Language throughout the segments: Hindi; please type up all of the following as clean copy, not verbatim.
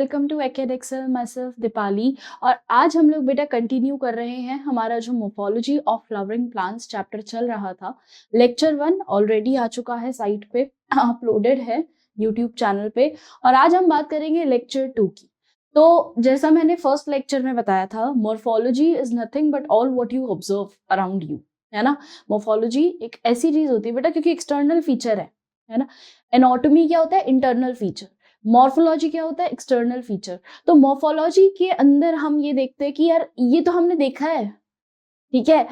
वेलकम टू एकेडेक्सल माई सेल्फ दीपाली। और आज हम लोग बेटा कंटिन्यू कर रहे हैं हमारा जो morphology of flowering plants chapter चल रहा था। लेक्चर 1 ऑलरेडी आ चुका है, साइट पे अपलोडेड है यूट्यूब चैनल पे। और आज हम बात करेंगे लेक्चर 2 की। तो जैसा मैंने फर्स्ट लेक्चर में बताया था, morphology is nothing but all what you observe around you, है ना। मोर्फोलॉजी एक ऐसी चीज होती है बेटा, क्योंकि एक्सटर्नल फीचर है ना। एनाटॉमी क्या होता है? Internal feature. मॉर्फोलॉजी क्या होता है? External feature. तो मॉर्फोलॉजी के अंदर हम ये देखते हैं कि यार ये तो हमने देखा है, ठीक है,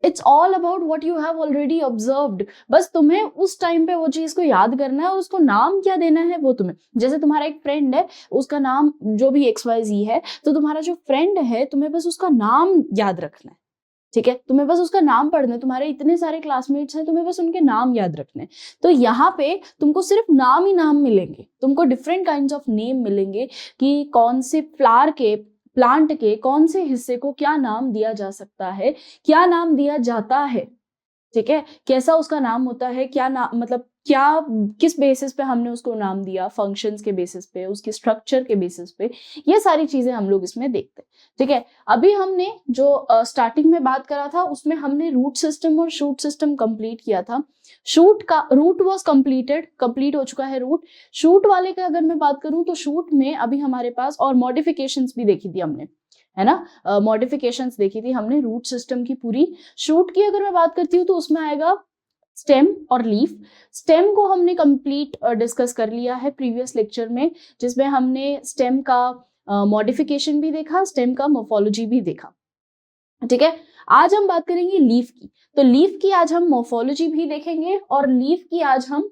it's all about what you have already observed. बस तुम्हें उस टाइम पे वो चीज को याद करना है और उसको नाम क्या देना है वो तुम्हें। जैसे तुम्हारा एक फ्रेंड है, उसका नाम जो भी XYZ है, तो तुम्हारा जो फ्रेंड है तुम्हें बस उसका नाम याद रखना है, ठीक है। तुम्हें बस उसका नाम पढ़ना है। तुम्हारे इतने सारे क्लासमेट्स हैं, तुम्हें बस उनके नाम याद रखने हैं। तो यहाँ पे तुमको सिर्फ नाम ही नाम मिलेंगे, तुमको डिफरेंट काइंड्स ऑफ नेम मिलेंगे कि कौन से फ्लावर के, प्लांट के कौन से हिस्से को क्या नाम दिया जा सकता है, क्या नाम दिया जाता है, ठीक है, कैसा उसका नाम होता है, क्या नाम मतलब क्या, किस बेसिस पे हमने उसको नाम दिया, फंक्शंस के बेसिस पे, उसके स्ट्रक्चर के बेसिस पे, ये सारी चीजें हम लोग इसमें देखते हैं, ठीक है। अभी हमने जो स्टार्टिंग में बात करा था उसमें हमने रूट सिस्टम और शूट सिस्टम कंप्लीट किया था। शूट का रूट वाज कंप्लीट हो चुका है रूट। शूट वाले का अगर मैं बात करूं तो शूट में अभी हमारे पास और मॉडिफिकेशंस भी देखी थी हमने, है ना। मॉडिफिकेशंस देखी थी हमने रूट सिस्टम की पूरी। शूट की अगर मैं बात करती हूँ तो उसमें आएगा स्टेम और लीफ। स्टेम को हमने कंप्लीट डिस्कस कर लिया है प्रीवियस लेक्चर में, जिसमें हमने स्टेम का मॉडिफिकेशन भी देखा, स्टेम का मोर्फोलॉजी भी देखा, ठीक है। आज हम बात करेंगे लीफ की। तो लीफ की आज हम मोर्फोलॉजी भी देखेंगे और लीफ की आज हम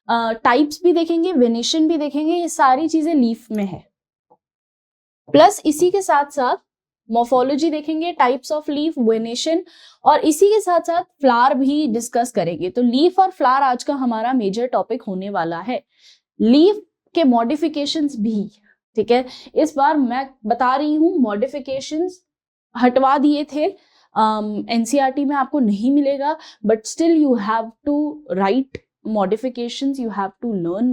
टाइप्स भी देखेंगे, वेनेशन भी देखेंगे। ये सारी चीजें लीफ में है। प्लस इसी के साथ साथ मोर्फोलॉजी देखेंगे, टाइप्स ऑफ लीफ, वेनेशन, और इसी के साथ साथ फ्लावर भी डिस्कस करेंगे। तो लीफ और फ्लावर आज का हमारा मेजर टॉपिक होने वाला है। लीफ के मॉडिफिकेशंस भी, ठीक है। इस बार मैं बता रही हूं, मॉडिफिकेशंस हटवा दिए थे, एनसीईआरटी में आपको नहीं मिलेगा, but still you have to write modifications, you have to learn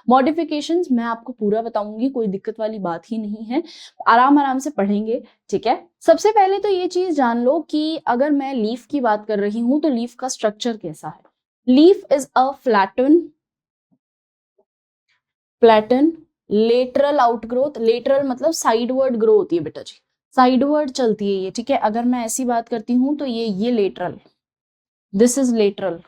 modifications मैं आपको पूरा बताऊंगी, कोई दिक्कत वाली बात ही नहीं है, आराम से पढ़ेंगे, ठीक है। सबसे पहले तो ये चीज जान लो कि अगर मैं लीफ की बात कर रही हूं तो लीफ का स्ट्रक्चर कैसा है। Leaf is a flatten lateral outgrowth. Lateral मतलब साइडवर्ड ग्रो होती है बेटा जी, साइडवर्ड चलती है ये, ठीक है। अगर मैं ऐसी बात करती हूं तो ये लेटरल, दिस इज लेटरल,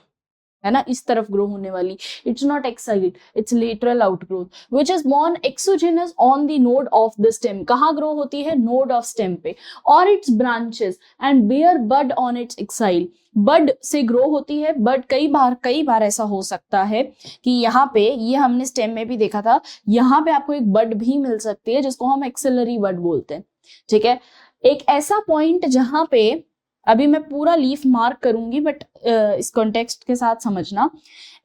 है ना, इस तरफ ग्रो होने वाली। It's not axile, it's lateral outgrowth which is borne exogenous on the node of the stem. कहाँ ग्रो होती है? नोड ऑफ स्टेम पे। और its branches and bear bud on its axil. Bud से ग्रो होती है। बड कई बार ऐसा हो सकता है कि यहाँ पे, ये हमने स्टेम में भी देखा था, यहाँ पे आपको एक बड भी मिल सकती है जिसको हम एक्सेलरी बड बोलते हैं, ठीक है। एक ऐसा पॉइंट जहां पे, अभी मैं पूरा लीफ मार्क करूंगी बट इस कॉन्टेक्स्ट के साथ समझना,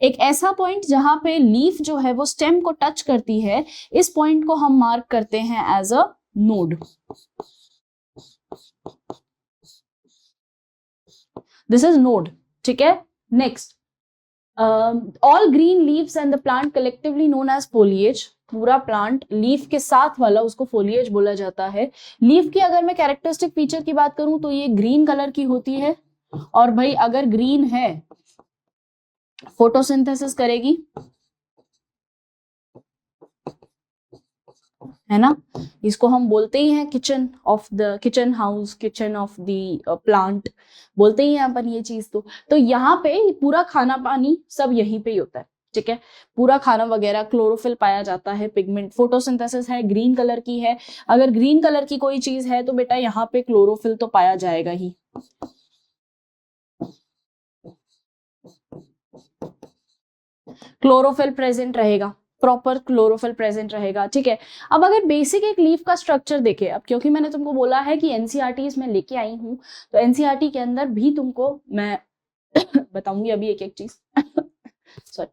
एक ऐसा पॉइंट जहां पे लीफ जो है वो स्टेम को टच करती है, इस पॉइंट को हम मार्क करते हैं as a node. This is node, ठीक है। Next, all green leaves and the plant collectively known as foliage. पूरा प्लांट लीफ के साथ वाला उसको फोलिएज बोला जाता है। लीफ की अगर मैं कैरेक्टरिस्टिक फीचर की बात करूं तो ये ग्रीन कलर की होती है, और भाई अगर ग्रीन है फोटोसिंथेसिस करेगी, है ना। इसको हम बोलते ही हैं kitchen house, kitchen of the plant, बोलते ही हैं अपन ये चीज। तो यहाँ पे पूरा खाना पानी सब यहीं पे ही होता है, ठीक है। पूरा खाना वगैरह, क्लोरोफिल पाया जाता है, पिगमेंट, फोटोसिंथेसिस है, ग्रीन कलर की है। अगर ग्रीन कलर की कोई चीज है तो बेटा यहाँ पे क्लोरोफिल तो पाया जाएगा ही। क्लोरोफिल प्रेजेंट रहेगा, प्रॉपर क्लोरोफिल प्रेजेंट रहेगा, ठीक है। अब अगर बेसिक एक लीफ का स्ट्रक्चर देखे, अब क्योंकि मैंने तुमको बोला है कि एनसीईआरटी में लेके आई हूं, तो एनसीईआरटी के अंदर भी तुमको मैं बताऊंगी अभी एक एक चीज सॉरी।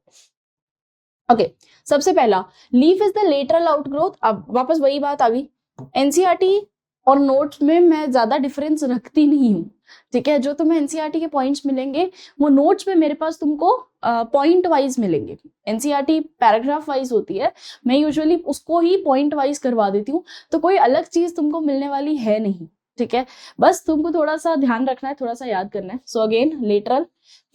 ओके, सबसे पहला, leaf is the lateral outgrowth. अब वापस वही बात आ गई, एनसीईआरटी और नोट्स में मैं ज्यादा डिफरेंस रखती नहीं हूँ, ठीक है। जो तुम्हें एनसीईआरटी के पॉइंट्स मिलेंगे वो नोट्स में मेरे पास तुमको पॉइंट वाइज मिलेंगे। एनसीईआरटी पैराग्राफ वाइज होती है, मैं यूजुअली उसको ही पॉइंट वाइज करवा देती हूँ, तो कोई अलग चीज तुमको मिलने वाली है नहीं, ठीक है। बस तुमको थोड़ा सा ध्यान रखना है, थोड़ा सा याद करना है। So again, lateral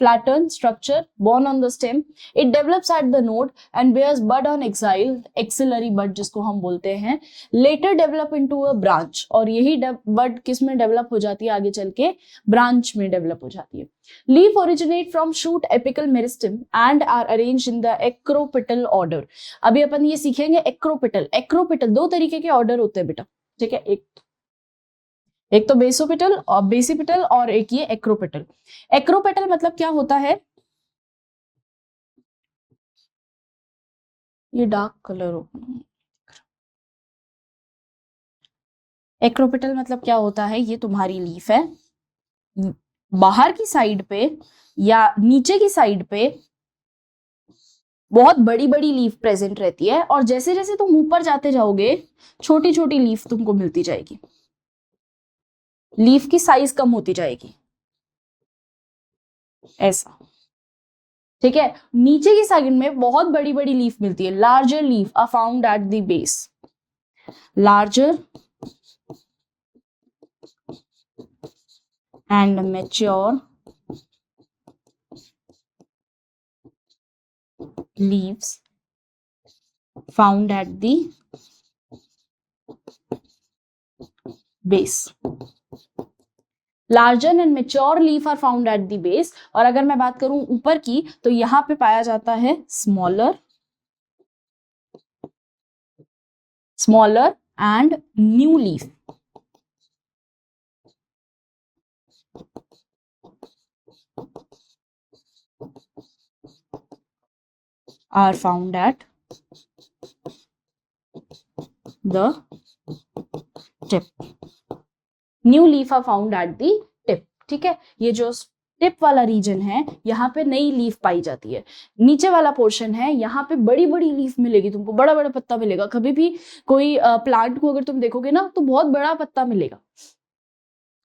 flatten structure born on the stem, it develops at the node and bears bud on exile, axillary bud जिसको हम बोलते हैं, later develop into a branch, और यही bud किस में डेवलप हो जाती है आगे चल के, ब्रांच में डेवलप हो जाती है। leaf originate from shoot apical meristem and are arranged in the acropetal order। अभी अपन ये सीखेंगे एक्रोपिटल। एक्रोपिटल दो तरीके के ऑर्डर होते हैं बेटा, ठीक है। एक तो बेसोपिटल और बेसिपिटल, और एक ये एक्रोपिटल। एक्रोपेटल मतलब क्या होता है, ये डार्क कलर हो। एक्रोपिटल मतलब क्या होता है, ये तुम्हारी लीफ है, बाहर की साइड पे या नीचे की साइड पे बहुत बड़ी बड़ी लीफ प्रेजेंट रहती है, और जैसे जैसे तुम ऊपर जाते जाओगे छोटी छोटी लीफ तुमको मिलती जाएगी, लीफ की साइज कम होती जाएगी, ऐसा, ठीक है। नीचे की साइड में बहुत बड़ी बड़ी लीफ मिलती है, larger leaf are found at the base, larger and mature leaves found at the base। Larger and mature leaf are found at the base, और अगर मैं बात करूं ऊपर की तो यहां पे पाया जाता है smaller, smaller and new leaf are found at the tip, new leaf are found at the tip, ठीक है। ये जो टिप वाला रीजन है यहाँ पे नई लीफ पाई जाती है, नीचे वाला पोर्शन है यहाँ पे बड़ी बड़ी लीफ मिलेगी तुमको, बड़ा बड़ा पत्ता मिलेगा। कभी भी कोई प्लांट को अगर तुम देखोगे ना तो बहुत बड़ा पत्ता मिलेगा,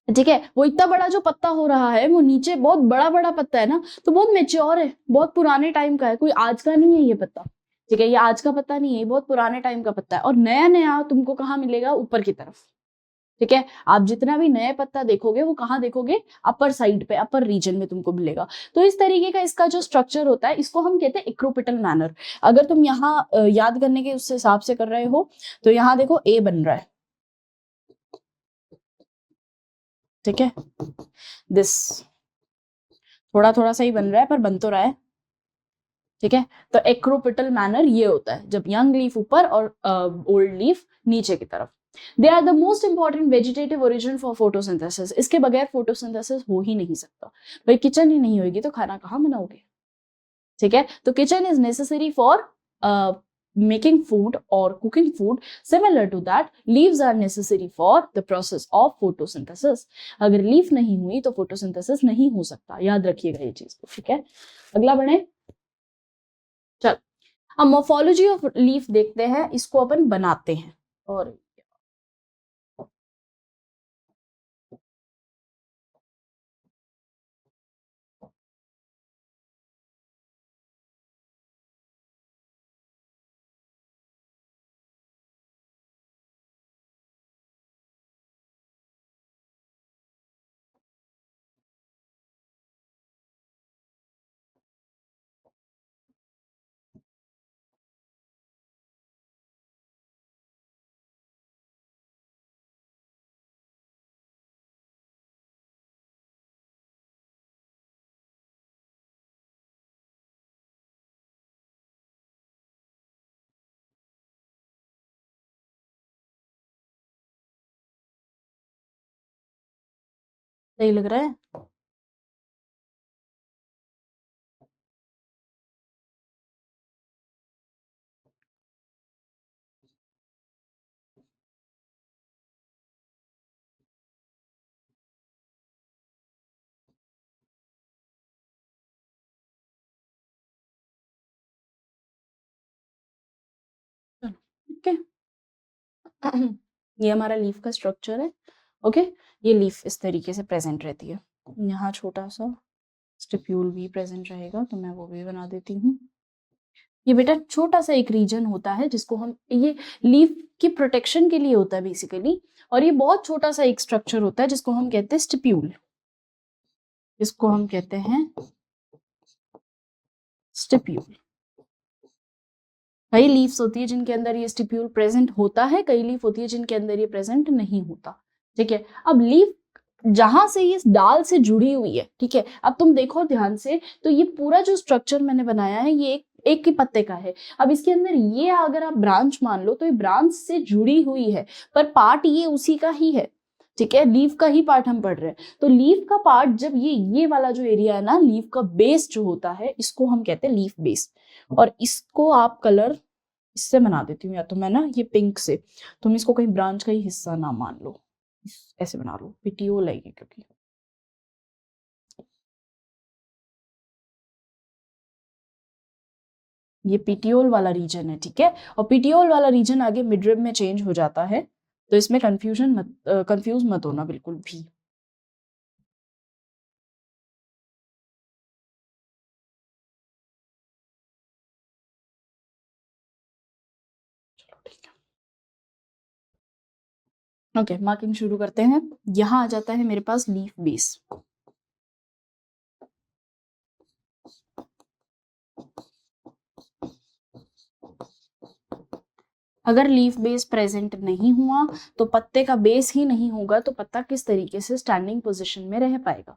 ठीक है। वो इतना बड़ा जो पत्ता हो रहा है वो नीचे बहुत बड़ा बड़ा पत्ता है ना, तो बहुत मेच्योर है, बहुत पुराने टाइम का है, कोई आज का नहीं है ये पत्ता, ठीक है। ये आज का पत्ता नहीं है, ये बहुत पुराने टाइम का पत्ता है, और नया नया तुमको कहाँ मिलेगा, ऊपर की तरफ, ठीक है। आप जितना भी नए पत्ता देखोगे वो कहाँ देखोगे, अपर साइड पे, अपर रीजन में तुमको मिलेगा। तो इस तरीके का इसका जो स्ट्रक्चर होता है इसको हम कहते हैं एक्रोपिटल मैनर। अगर तुम यहाँ याद करने के उस हिसाब से कर रहे हो तो यहाँ देखो ए बन रहा है, ठीक है। दिस थोड़ा थोड़ा सा ही बन रहा है पर बन तो रहा है, ठीक है। तो एक्रोपिटल मैनर ये होता है जब यंग लीफ ऊपर और ओल्ड लीफ नीचे की तरफ। They are the most important vegetative origin for photosynthesis. इसके बगैर फोटोसिंथेसिस हो ही नहीं सकता, भाई किचन ही नहीं होगी तो खाना कहाँ बनाओगे, ठीक है। तो kitchen is necessary for making food or cooking food, similar to that leaves are necessary for the process of photosynthesis। अगर लीफ नहीं हुई तो फोटोसिंथेसिस नहीं हो सकता, याद रखिएगा ये चीज को, ठीक है। अगला बढ़े, चल अब मोर्फोलॉजी ऑफ लीफ देखते हैं, इसको अपन बनाते हैं। और सही लग रहा है, ठीक है। ये हमारा लीफ का स्ट्रक्चर है। ओके, ये लीफ इस तरीके से प्रेजेंट रहती है। यहाँ छोटा सा स्टिप्यूल भी प्रेजेंट रहेगा, तो मैं वो भी बना देती हूँ। ये बेटा छोटा सा एक रीजन होता है जिसको हम, ये लीफ की प्रोटेक्शन के लिए होता है बेसिकली, और ये बहुत छोटा सा एक स्ट्रक्चर होता है जिसको हम कहते हैं स्टिप्यूल। इसको हम कहते हैं स्टिप्यूल। कई लीव्स होती है जिनके अंदर ये स्टिप्यूल प्रेजेंट होता है, कई लीफ होती है जिनके अंदर ये प्रेजेंट नहीं होता। ठीक है, अब लीफ जहां से ये डाल से जुड़ी हुई है, ठीक है, अब तुम देखो ध्यान से, तो ये पूरा जो स्ट्रक्चर मैंने बनाया है ये एक ही पत्ते का है। अब इसके अंदर ये अगर आप ब्रांच मान लो तो ये ब्रांच से जुड़ी हुई है, पर पार्ट ये उसी का ही है। ठीक है, लीफ का ही पार्ट हम पढ़ रहे हैं, तो लीफ का पार्ट जब ये वाला जो एरिया है ना, लीफ का बेस जो होता है, इसको हम कहते हैं लीफ बेस। और इसको आप कलर इससे बना देती हूँ, या तो मैं ना ये पिंक से, तुम इसको कहीं ब्रांच का ही हिस्सा ना मान लो, ऐसे बना लो, पिटियोल आएगी क्योंकि ये पिटियोल वाला रीजन है। ठीक है, और पिटियोल वाला रीजन आगे मिडरिब में चेंज हो जाता है, तो इसमें कंफ्यूज मत होना बिल्कुल भी। चलो ठीक है, ओके, मार्किंग शुरू करते हैं। यहाँ आ जाता है मेरे पास लीफ बेस। अगर लीफ बेस प्रेजेंट नहीं हुआ तो पत्ते का बेस ही नहीं होगा, तो पत्ता किस तरीके से स्टैंडिंग पोजीशन में रह पाएगा,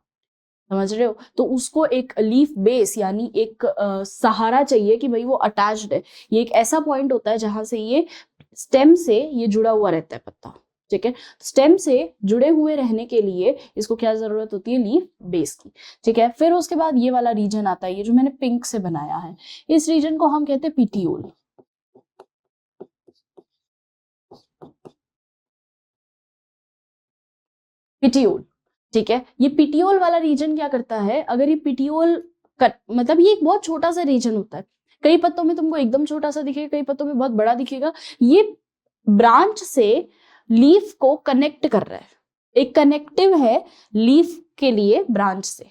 समझ रहे हो? तो उसको एक लीफ बेस यानी एक सहारा चाहिए कि भाई वो अटैच्ड है। ये एक ऐसा पॉइंट होता है जहां से ये स्टेम से ये जुड़ा हुआ रहता है पत्ता। ठीक है, स्टेम से जुड़े हुए रहने के लिए इसको क्या जरूरत होती है, लीफ बेस की। ठीक है, फिर उसके बाद ये वाला रीजन आता है, ये जो मैंने पिंक से बनाया है, इस रीजन को हम कहते हैं पिटियोल। पिटियोल, ठीक है, ये पिटियोल वाला रीजन क्या करता है, अगर ये पिटियोल मतलब ये एक बहुत छोटा सा रीजन होता है। कई पत्तों में तुमको एकदम छोटा सा दिखेगा, कई पत्तों में बहुत बड़ा दिखेगा। ये ब्रांच से लीफ को कनेक्ट कर रहा है, एक कनेक्टिव है लीफ के लिए ब्रांच से।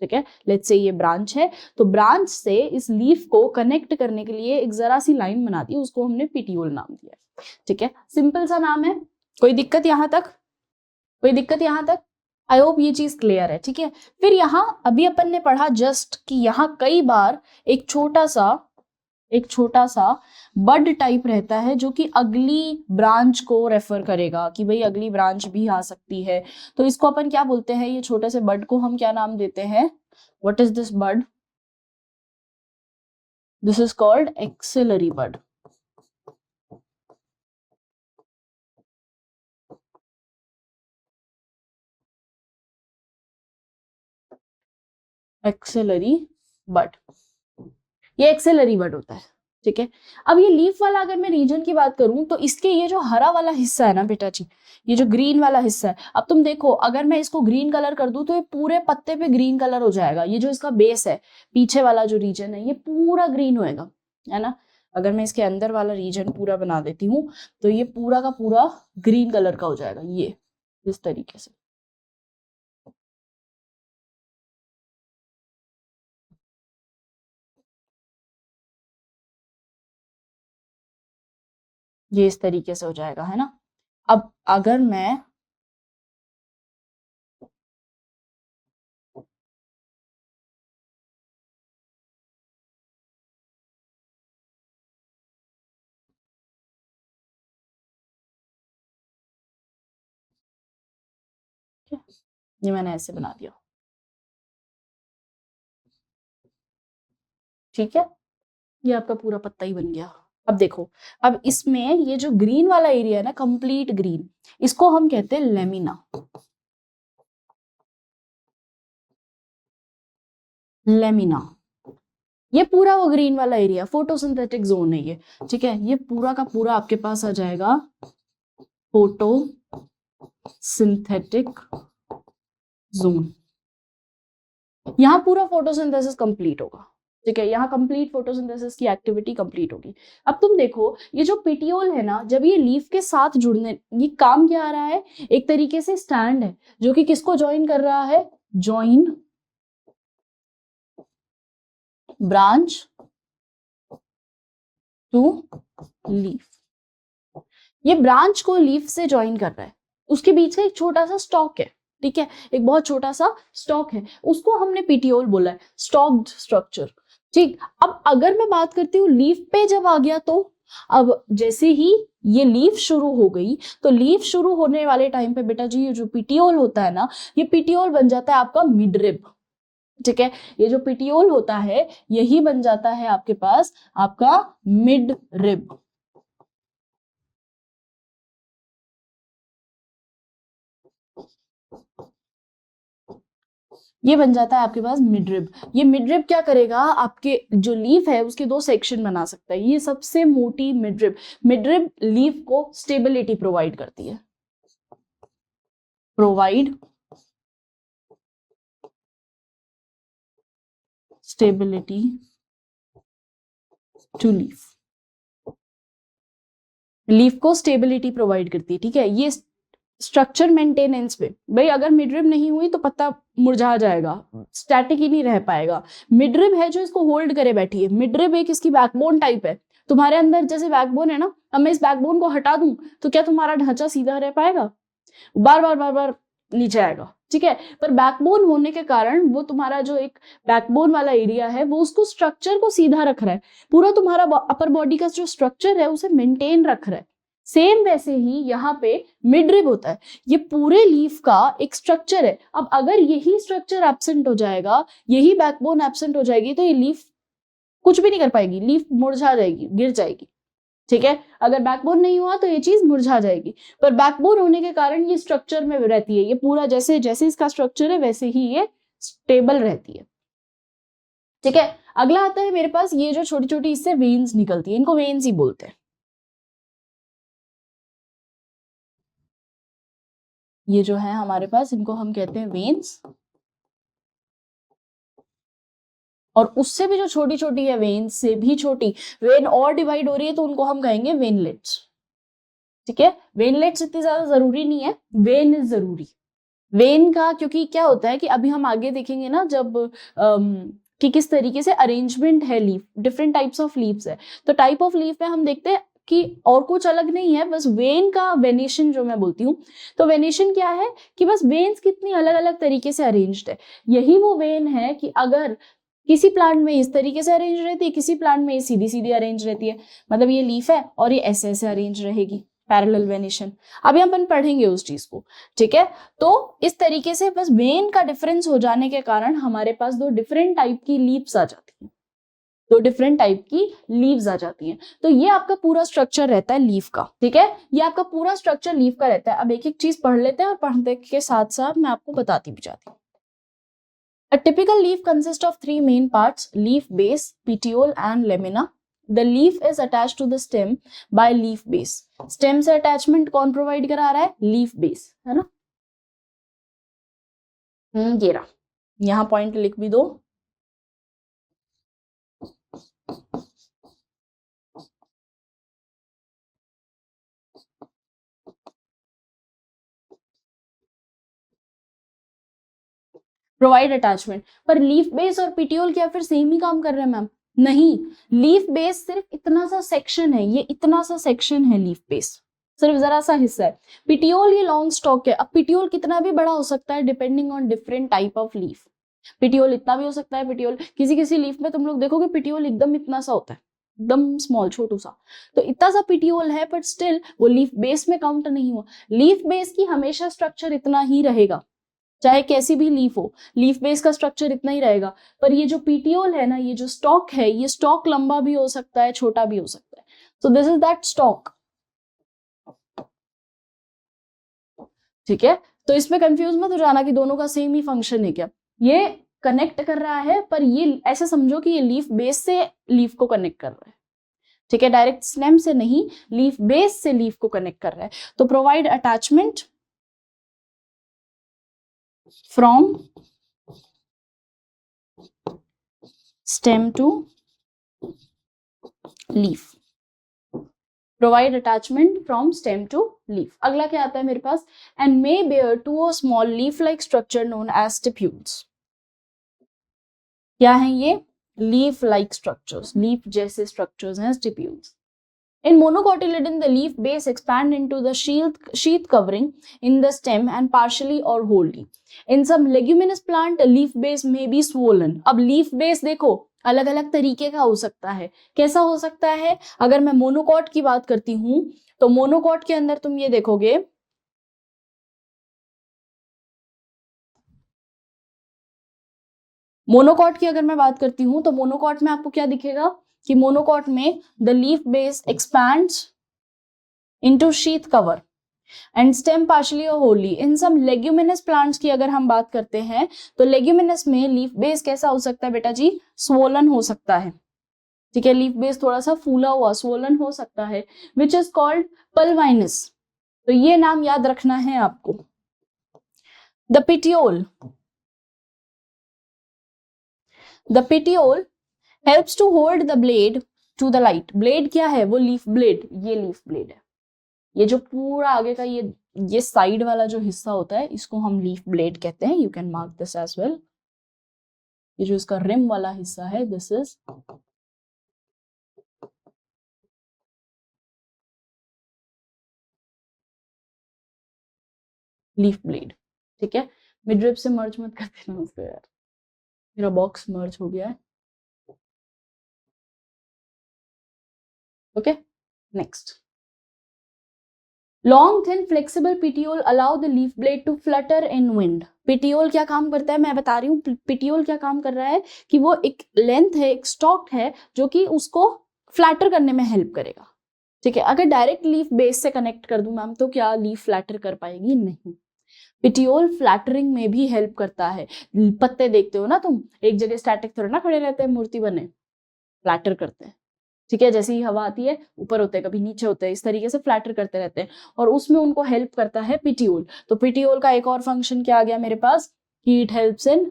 ठीक है, लेट्स से ये ब्रांच है, तो ब्रांच से इस लीफ को कनेक्ट करने के लिए एक जरा सी लाइन बना दी, उसको हमने पिटियोल नाम दिया। ठीक है, सिंपल सा नाम है। कोई दिक्कत यहां तक? कोई दिक्कत यहां तक? आई होप ये चीज क्लियर है। ठीक है, फिर यहाँ अभी अपन ने पढ़ा जस्ट कि यहाँ कई बार एक छोटा सा बड टाइप रहता है जो कि अगली ब्रांच को रेफर करेगा कि भाई अगली ब्रांच भी आ सकती है। तो इसको अपन क्या बोलते हैं, ये छोटे से बड को हम क्या नाम देते हैं? What is this bud? This is called axillary bud. Axillary bud, ये एक्सेलरी बड होता है। ठीक है, अब ये लीफ वाला अगर मैं रीजन की बात करूं तो इसके ये जो हरा वाला हिस्सा है ना बेटा जी, ये जो ग्रीन वाला हिस्सा है, अब तुम देखो अगर मैं इसको ग्रीन कलर कर दूं तो ये पूरे पत्ते पे ग्रीन कलर हो जाएगा। ये जो इसका बेस है, पीछे वाला जो रीजन है, ये पूरा ग्रीन होएगा, है ना? अगर मैं इसके अंदर वाला रीजन पूरा बना देती हूँ तो ये पूरा का पूरा ग्रीन कलर का हो जाएगा, ये इस तरीके से। ये इस तरीके से हो जाएगा, है ना? अब अगर मैं ये मैंने ऐसे बना दिया, ठीक है, ये आपका पूरा पत्ता ही बन गया। अब देखो, अब इसमें ये जो ग्रीन वाला एरिया है ना, कंप्लीट ग्रीन, इसको हम कहते हैं लेमिना। लेमिना, ये पूरा वो ग्रीन वाला एरिया फोटोसिंथेटिक जोन है ये। ठीक है, ये पूरा का पूरा आपके पास आ जाएगा फोटो सिंथेटिक जोन। यहां पूरा फोटोसिंथेसिस कंप्लीट होगा। ठीक है, यहाँ कंप्लीट फोटोसिंथेसिस की एक्टिविटी कंप्लीट होगी। अब तुम देखो ये जो पिटियोल है ना, जब ये लीफ के साथ जुड़ने, ये काम क्या आ रहा है, एक तरीके से स्टैंड है जो कि किसको ज्वाइन कर रहा है, ज्वाइन ब्रांच टू लीफ। ये ब्रांच को लीफ से ज्वाइन कर रहा है, उसके बीच का एक छोटा सा स्टॉक है, ठीक है, एक बहुत छोटा सा स्टॉक है, उसको हमने पिटियोल बोला है, स्टॉक्ड स्ट्रक्चर। ठीक, अब अगर मैं बात करती हूँ लीफ पे जब आ गया, तो अब जैसे ही ये लीफ शुरू हो गई, तो लीफ शुरू होने वाले टाइम पे बेटा जी ये जो पिटियोल होता है ना, ये पिटियोल बन जाता है आपका मिडरिब। ठीक है, ये जो पिटियोल होता है यही बन जाता है आपके पास आपका मिड रिब। ये बन जाता है आपके पास मिडरिब। ये मिडरिब क्या करेगा, आपके जो लीफ है उसके दो सेक्शन बना सकता है। ये सबसे मोटी मिडरिब, मिडरिब लीफ को स्टेबिलिटी प्रोवाइड करती है, provide stability to leaf, leaf को स्टेबिलिटी प्रोवाइड करती है। ठीक है, ये स्ट्रक्चर मेंटेनेंस पे, भाई अगर मिडरिब नहीं हुई तो पत्ता मुरझा जाएगा, स्टैटिक ही नहीं रह पाएगा। मिडरिब है जो इसको होल्ड करे बैठी है। मिडरिब एक इसकी बैकबोन टाइप है। तुम्हारे अंदर जैसे बैकबोन है ना, अब मैं इस बैकबोन को हटा दूं तो क्या तुम्हारा ढांचा सीधा रह पाएगा, बार बार बार बार नीचे आएगा। ठीक है, पर बैकबोन होने के कारण वो तुम्हारा जो एक बैकबोन वाला एरिया है वो उसको स्ट्रक्चर को सीधा रख रहा है, पूरा तुम्हारा अपर बॉडी का जो स्ट्रक्चर है उसे मेंटेन रख रहा है। सेम वैसे ही यहाँ पे मिडरिब होता है, ये पूरे लीफ का एक स्ट्रक्चर है। अब अगर यही स्ट्रक्चर एब्सेंट हो जाएगा, यही बैकबोन एब्सेंट हो जाएगी, तो ये लीफ कुछ भी नहीं कर पाएगी, लीफ मुरझा जाएगी, गिर जाएगी। ठीक है, अगर बैकबोन नहीं हुआ तो ये चीज मुरझा जाएगी, पर बैकबोन होने के कारण ये स्ट्रक्चर में रहती है, ये पूरा जैसे जैसे इसका स्ट्रक्चर है वैसे ही ये स्टेबल रहती है। ठीक है, अगला आता है मेरे पास ये जो छोटी छोटी इससे वेन्स निकलती है, इनको वेन्स ही बोलते हैं। ये जो है हमारे पास, इनको हम कहते हैं वेन्स, और उससे भी जो छोटी छोटी है, वेन से भी छोटी वेन और डिवाइड हो रही है तो उनको हम कहेंगे वेनलेट्स। ठीक है, वेनलेट्स इतनी ज्यादा जरूरी नहीं है, वेन इज जरूरी। वेन का क्योंकि क्या होता है कि अभी हम आगे देखेंगे ना जब कि किस तरीके से अरेंजमेंट है leaf, different types of leaves है, तो टाइप ऑफ लीफ में हम देखते हैं कि और कुछ अलग नहीं है, बस वेन का वेनेशन जो मैं बोलती हूँ, तो वेनेशन क्या है कि बस वेन्स कितनी अलग अलग तरीके से अरेंज्ड है। यही वो वेन है कि अगर किसी प्लांट में इस तरीके से अरेंज रहती है, किसी प्लांट में ये सीधी सीधी अरेंज रहती है, मतलब ये लीफ है और ये ऐसे ऐसे अरेंज रहेगी, पैरेलल वेनेशन। अभी अपन पढ़ेंगे उस चीज को। ठीक है, तो इस तरीके से बस वेन का डिफरेंस हो जाने के कारण हमारे पास दो डिफरेंट टाइप की लीव्स आ जाती हैं, दो डिफरेंट टाइप की लीव्स आ जाती हैं। तो ये आपका पूरा स्ट्रक्चर रहता है लीफ का। ठीक है, ये आपका पूरा स्ट्रक्चर लीफ का रहता है। अब एक एक चीज पढ़ लेते हैं और पढ़ने के साथ साथ मैं आपको बताती भी जाती हूँ। A typical leaf consists of three main parts: leaf base, petiole and lamina. The leaf is attached to the stem by leaf base. Stem से attachment कौन provide करा रहा है, leaf base, है ना। ये रहा, यहाँ पॉइंट लिख भी दो। प्रोवाइड अटैचमेंट, पर लीफ बेस और पिटियोल क्या फिर सेम ही काम कर रहे हैं मैम, नहीं। लीफ बेस सिर्फ इतना सा सेक्शन है, ये इतना सा सेक्शन है लीफ बेस, सिर्फ जरा सा हिस्सा है। पिटियोल ये लॉन्ग स्टॉक है। अब पिटियोल कितना भी बड़ा हो सकता है depending on different type of leaf. Petiole इतना भी हो सकता है, पिटियोल किसी किसी लीफ में तुम लोग देखोगे पिटियोल एकदम इतना सा होता है, एकदम स्मॉल छोटू सा, तो इतना सा पिटियोल है, बट स्टिल वो लीफ बेस में काउंट नहीं हुआ। लीफ बेस की हमेशा स्ट्रक्चर इतना ही रहेगा, चाहे कैसी भी लीफ हो, लीफ बेस का स्ट्रक्चर इतना ही रहेगा। पर ये जो पीटियोल है ना, ये जो स्टॉक है, ये स्टॉक लंबा भी हो सकता है, छोटा भी हो सकता है। So this is that stock. ठीक है, तो इसमें कंफ्यूज मत हो जाना कि दोनों का सेम ही फंक्शन है क्या, ये कनेक्ट कर रहा है, पर ये ऐसे समझो कि ये लीफ बेस से लीफ को कनेक्ट कर रहा है। ठीक है, डायरेक्ट स्टेम से नहीं, लीफ बेस से लीफ को कनेक्ट कर रहा है। तो provide attachment from stem to leaf, provide attachment from stem to leaf. अगला क्या आता है मेरे पास, and may bear two a small leaf like structure known as stipules. क्या है ये, लीफ लाइक स्ट्रक्चर्स, लीफ जैसे स्ट्रक्चर्स हैं stipules. In monocotyledon, the leaf base expand into the sheath covering in the stem and partially or wholly. In some leguminous plant, the leaf base may be swollen. अब leaf base देखो अलग अलग तरीके का हो सकता है। कैसा हो सकता है, अगर मैं मोनोकॉट की बात करती हूं तो मोनोकॉट के अंदर तुम ये देखोगे, मोनोकॉट की अगर मैं बात करती हूं तो मोनोकॉट में आपको क्या दिखेगा कि मोनोकॉट में the leaf base expands into sheath cover and stem partially और होली। इन सम लेग्यूमिनस प्लांट्स की अगर हम बात करते हैं तो लेग्यूमिनस में लीफ बेस कैसा हो सकता है बेटा जी, स्वोलन हो सकता है। ठीक है, लीफ बेस थोड़ा सा फूला हुआ स्वोलन हो सकता है, विच इज कॉल्ड पल्वाइनस। तो ये नाम याद रखना है आपको। The petiole, the petiole helps to hold the blade to the light. Blade क्या है, वो लीफ ब्लेड, ये लीफ ब्लेड है। ये जो पूरा आगे का ये साइड वाला जो हिस्सा होता है इसको हम लीफ ब्लेड कहते हैं। You can mark this as well. ये जो इसका रिम वाला हिस्सा है दिस इज लीफ ब्लेड। ठीक है, मिडरिब से मर्ज मत कर देना उसको यार, मेरा बॉक्स मर्ज हो गया है। Okay, next, long thin flexible petiole allow the leaf blade to flutter in wind. Petiole क्या काम करता है मैं बता रही हूँ, पिटियोल क्या काम कर रहा है कि वो एक लेंथ है, एक स्टॉक है जो कि उसको फ्लैटर करने में हेल्प करेगा। ठीक है, अगर डायरेक्ट लीफ बेस से कनेक्ट कर दूं मैम तो क्या लीफ फ्लैटर कर पाएगी, नहीं। पिटियोल फ्लैटरिंग में भी हेल्प करता है। पत्ते देखते हो ना तुम, एक जगह स्टैटिक थोड़ा ना खड़े रहते हैं, मूर्ति बने, फ्लैटर करते हैं। ठीक है, जैसे ही हवा आती है ऊपर होते हैं कभी नीचे होते हैं, इस तरीके से फ्लैटर करते रहते हैं और उसमें उनको हेल्प करता है पिटियोल। तो पिटियोल का एक और फंक्शन क्या आ गया मेरे पास, कि it helps in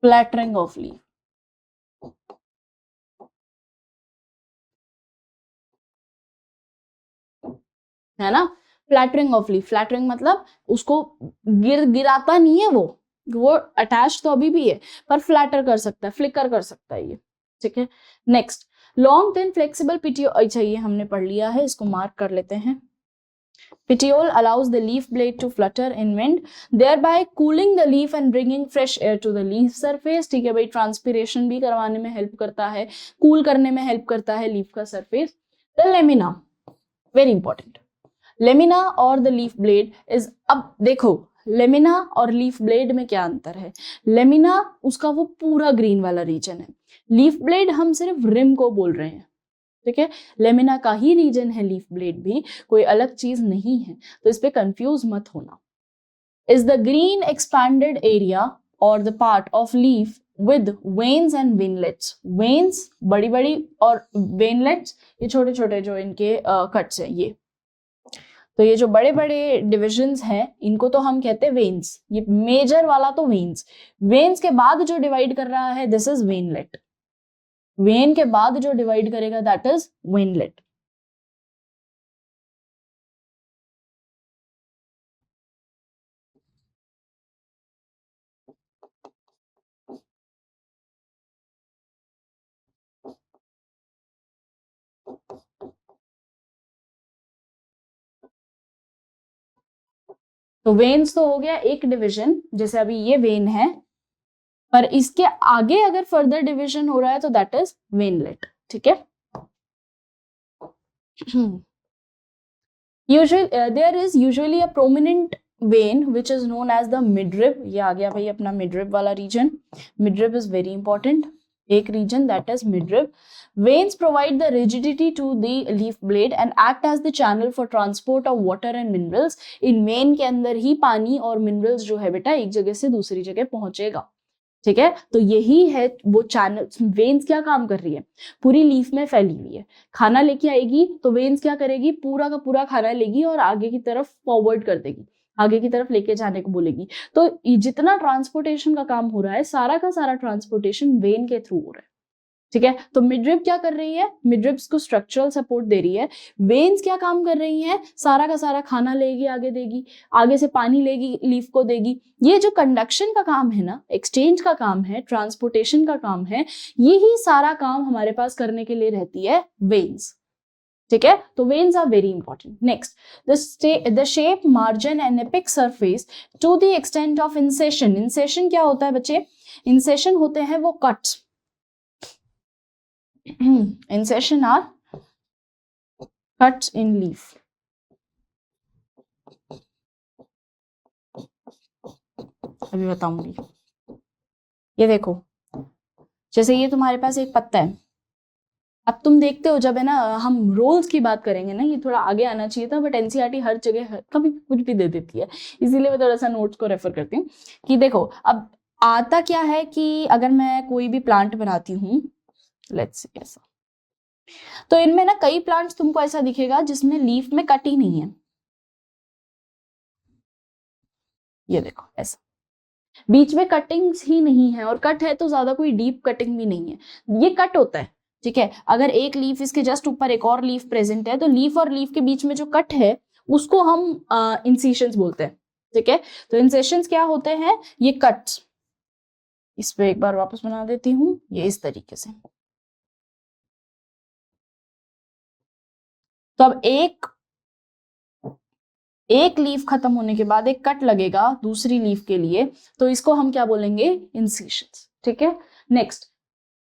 fluttering of leaf. है ना, फ्लैटरिंग ऑफ लीफ, फ्लैटरिंग मतलब उसको गिराता नहीं है, वो अटैच तो अभी भी है पर फ्लैटर कर सकता है, फ्लिकर कर सकता है ये। ठीक है, next, long thin flexible petiole. अच्छा ये हमने पढ़ लिया है, इसको मार्क कर लेते हैं। Petiole allows the leaf blade to flutter in wind, thereby cooling the leaf and bringing fresh air to the leaf surface. ठीक है भाई, ट्रांसपिरेशन भी करवाने में हेल्प करता है, कूल करने में हेल्प करता है लीफ का surface. The lamina, very important, lamina और द लीफ ब्लेड इज, अब देखो लेमिना और लीफ ब्लेड में क्या अंतर है। लेमिना उसका वो पूरा ग्रीन वाला रीजन है, लीफ ब्लेड हम सिर्फ रिम को बोल रहे हैं। ठीक है, लेमिना का ही रीजन है लीफ ब्लेड भी, कोई अलग चीज नहीं है, तो इस पे कंफ्यूज मत होना। Is the green expanded area और the part of leaf with veins and veinlets. Veins बड़ी बड़ी और वेनलेट्स ये छोटे छोटे जो इनके कट्स हैं ये। तो ये जो बड़े बड़े डिविजन्स हैं इनको तो हम कहते हैं वेन्स, ये मेजर वाला तो वेन्स। वेन्स के बाद जो डिवाइड कर रहा है दिस इज वेनलेट। वेन के बाद जो डिवाइड करेगा दैट इज वेनलेट। तो वेन्स तो हो गया एक डिवीजन, जैसे अभी ये वेन है, पर इसके आगे अगर फर्दर डिवीजन हो रहा है तो दैट इज वेनलेट। ठीक है, there is usually a prominent vein which is known as the midrib. ये आ गया भाई अपना midrib वाला region. Midrib is very important. एक region that is midrib. Veins provide the rigidity to the leaf blade and act as the channel for transport of water and minerals. In vein के अंदर ही पानी और minerals जो है बेटा एक जगह से दूसरी जगह पहुंचेगा। ठीक है, तो यही है वो चैनल। वेन्स क्या काम कर रही है, पूरी लीफ में फैली हुई है, खाना लेके आएगी तो वेन्स क्या करेगी, पूरा का पूरा खाना लेगी और आगे की तरफ फॉरवर्ड कर देगी। आगे की तरफ लेके जाने को बोलेगी। तो जितना ट्रांसपोर्टेशन का काम हो रहा है, सारा का सारा ट्रांसपोर्टेशन वेन के थ्रू हो रहा है, ठीक है। तो मिडरिब क्या कर रही है, मिडरिब्स को स्ट्रक्चरल सपोर्ट दे रही है। वेन्स क्या काम कर रही हैं, सारा का सारा खाना लेगी, आगे देगी, आगे से पानी लेगी, लीफ को देगी। ये जो कंडक्शन का काम है ना, एक्सचेंज का काम है, ट्रांसपोर्टेशन का काम है, यही सारा काम हमारे पास करने के लिए रहती है वेन्स, ठीक है। तो veins are very important. Next, the shape, margin and apex surface to the extent of incision. Incision क्या होता है बच्चे, इंसेशन होते हैं वो cuts. Insertion are cuts in leaf. अभी बताऊंगी। ये देखो, जैसे ये तुम्हारे पास एक पत्ता है। अब तुम देखते हो जब है ना हम रोल्स की बात करेंगे ना, ये थोड़ा आगे आना चाहिए था, बट एनसीईआरटी हर जगह कभी कुछ भी दे देती है, इसीलिए मैं थोड़ा सा नोट्स को रेफर करती हूँ कि देखो अब आता क्या है कि अगर मैं कोई भी प्लांट बनाती हूँ, लेट्स सी ऐसा, तो इनमें ना कई प्लांट्स तुमको ऐसा दिखेगा जिसमें लीफ में कट ही नहीं है। ये देखो ऐसा, बीच में कटिंग्स ही नहीं है, और कट है तो ज्यादा कोई डीप कटिंग भी नहीं है, ये कट होता है, ठीक है। अगर एक लीफ इसके जस्ट ऊपर एक और लीफ प्रेजेंट है, तो लीफ और लीफ के बीच में जो कट है उसको हम इंसिशंस बोलते हैं, ठीक है। तो इंसिशंस क्या होते हैं, ये कट्स। इस पे एक बार वापस बना देती हूँ, ये इस तरीके से। तो अब एक लीफ खत्म होने के बाद एक कट लगेगा दूसरी लीफ के लिए, तो इसको हम क्या बोलेंगे, इंसिशंस, ठीक है। Next,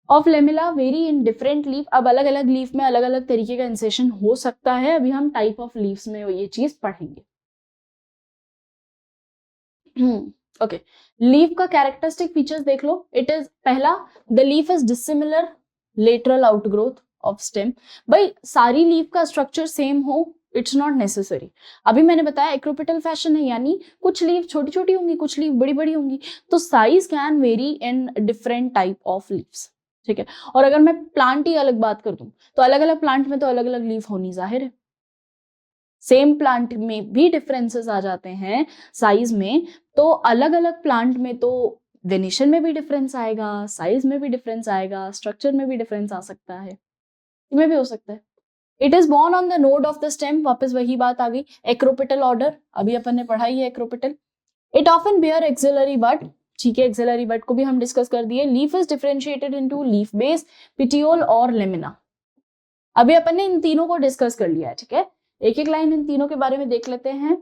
of lamella very in different leaf. अब अलग अलग लीफ में अलग अलग तरीके का इंसेशन हो सकता है, अभी हम टाइप ऑफ लीव्स में ये चीज पढ़ेंगे। ओके, लीफ का कैरेक्टरिस्टिक फीचर्स देख लो। इट इज पहला, the leaf is dissimilar lateral outgrowth of stem. भाई सारी लीफ का स्ट्रक्चर सेम हो, इट्स नॉट नेसेसरी। अभी मैंने बताया एक्रोपिटल फैशन है, यानी कुछ लीफ छोटी छोटी होंगी, कुछ लीफ बड़ी बड़ी होंगी, तो size can very in different type of leaves, ठीक है। और अगर मैं प्लांट ही अलग बात कर दूं, तो अलग अलग प्लांट में तो अलग अलग लीफ होनी जाहिर है। सेम प्लांट में भी डिफरेंसेस आ जाते हैं साइज में, तो अलग अलग प्लांट में तो वेनिशन में भी डिफरेंस आएगा, साइज में भी डिफरेंस आएगा, स्ट्रक्चर में भी डिफरेंस आ सकता है, इसमें भी हो सकता है। It is born on the node of the stem, वापस वही बात आ गई, एक्रोपिटल ऑर्डर, अभी अपन ने पढ़ाई है acropetal. It often bear axillary bud, ठीक है, एक्सिलरी बड को भी हम डिस्कस कर दिए। Leaf is differentiated into leaf base, petiole और लेमिना। अभी अपन ने इन तीनों को डिस्कस कर लिया है, ठीक है। एक एक लाइन इन तीनों के बारे में देख लेते हैं।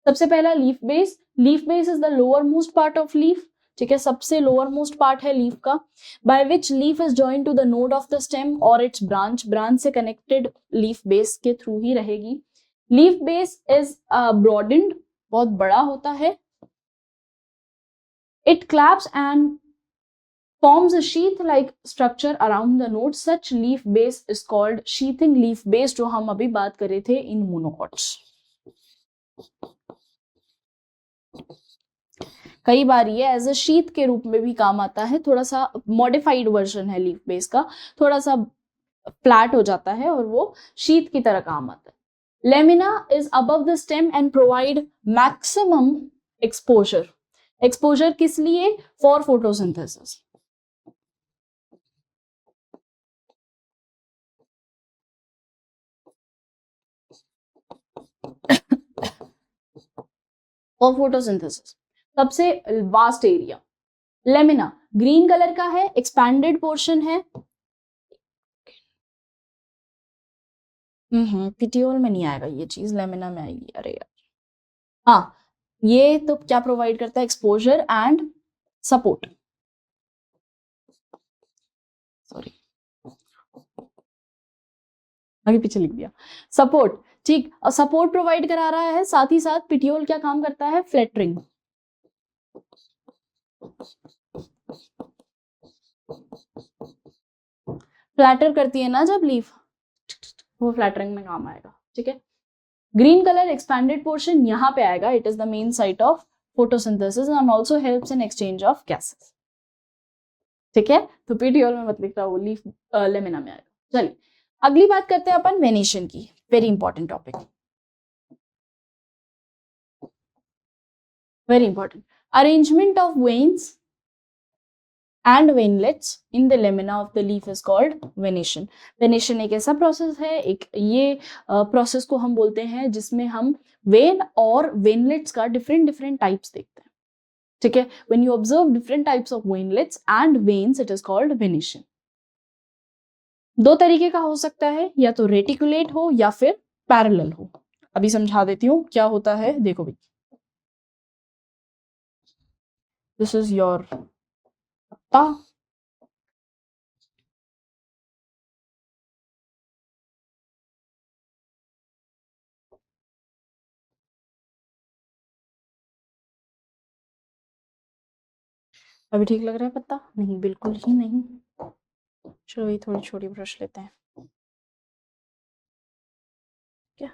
सबसे पहला leaf base. Leaf base is the lowermost part of leaf, ठीक है, सबसे लोअर मोस्ट पार्ट है लीफ का, by which leaf is joined to the node of the stem और इट्स ब्रांच। ब्रांच से कनेक्टेड लीफ बेस के थ्रू ही रहेगी। लीफ बेस इज ब्रॉडेंड, बहुत बड़ा होता है। It clasps and forms a sheath-like structure around the node. Such leaf base is called sheathing leaf base, जो हम अभी बात कर रहे थे in monocots। कई बार ये एज अ शीथ के रूप में भी काम आता है, थोड़ा सा मॉडिफाइड वर्जन है लीफ बेस का, थोड़ा सा फ्लैट हो जाता है और वो शीथ की तरह काम आता है। Lamina is above the stem and provide maximum exposure. Exposure किस लिए, फॉर फोटोसिंथेसिस। और फोटोसिंथेसिस सबसे vast area. Lamina green colour का है, एक्सपैंडेड पोर्शन है। पिटियोल में नहीं आएगा ये चीज, लेमिना में आएगी। अरे यार, हाँ, ये तो क्या प्रोवाइड करता है, एक्सपोजर एंड सपोर्ट। सॉरी, आगे पीछे लिख दिया, सपोर्ट, ठीक। और सपोर्ट प्रोवाइड करा रहा है, साथ ही साथ पिटियोल क्या काम करता है, फ्लैटरिंग। फ्लैटर करती है ना जब लीफ, वो फ्लैटरिंग में काम आएगा, ठीक है। ग्रीन कलर एक्सपैंडेड पोर्शन यहाँ पे आएगा, it is the main site of photosynthesis and also helps in exchange of gases, ठीक है। तो पिटियोल में मत लिख रहा, वो लीफ लेमिना में आएगा। चलिए अगली बात करते हैं अपन वेनिशन की, very important topic. Very important, arrangement of veins and veinlets in the lamina of the leaf is called venation. Venation एक ऐसा प्रोसेस है, एक ये प्रोसेस को हम बोलते हैं जिसमें हम वेन और वेनलेट्स का डिफरेंट डिफरेंट टाइप्स देखते हैं, ठीक है। When you observe different types of veinlets and veins it is called venation. दो तरीके का हो सकता है, या तो रेटिकुलेट हो या फिर पैरेलल हो। अभी समझा देती हूँ क्या होता है, देखो भाई, दिस इज योर पत्ता, अभी ठीक लग रहा है पत्ता? नहीं, बिल्कुल ही नहीं। चलो ये थोड़ी छोटी ब्रश लेते हैं, क्या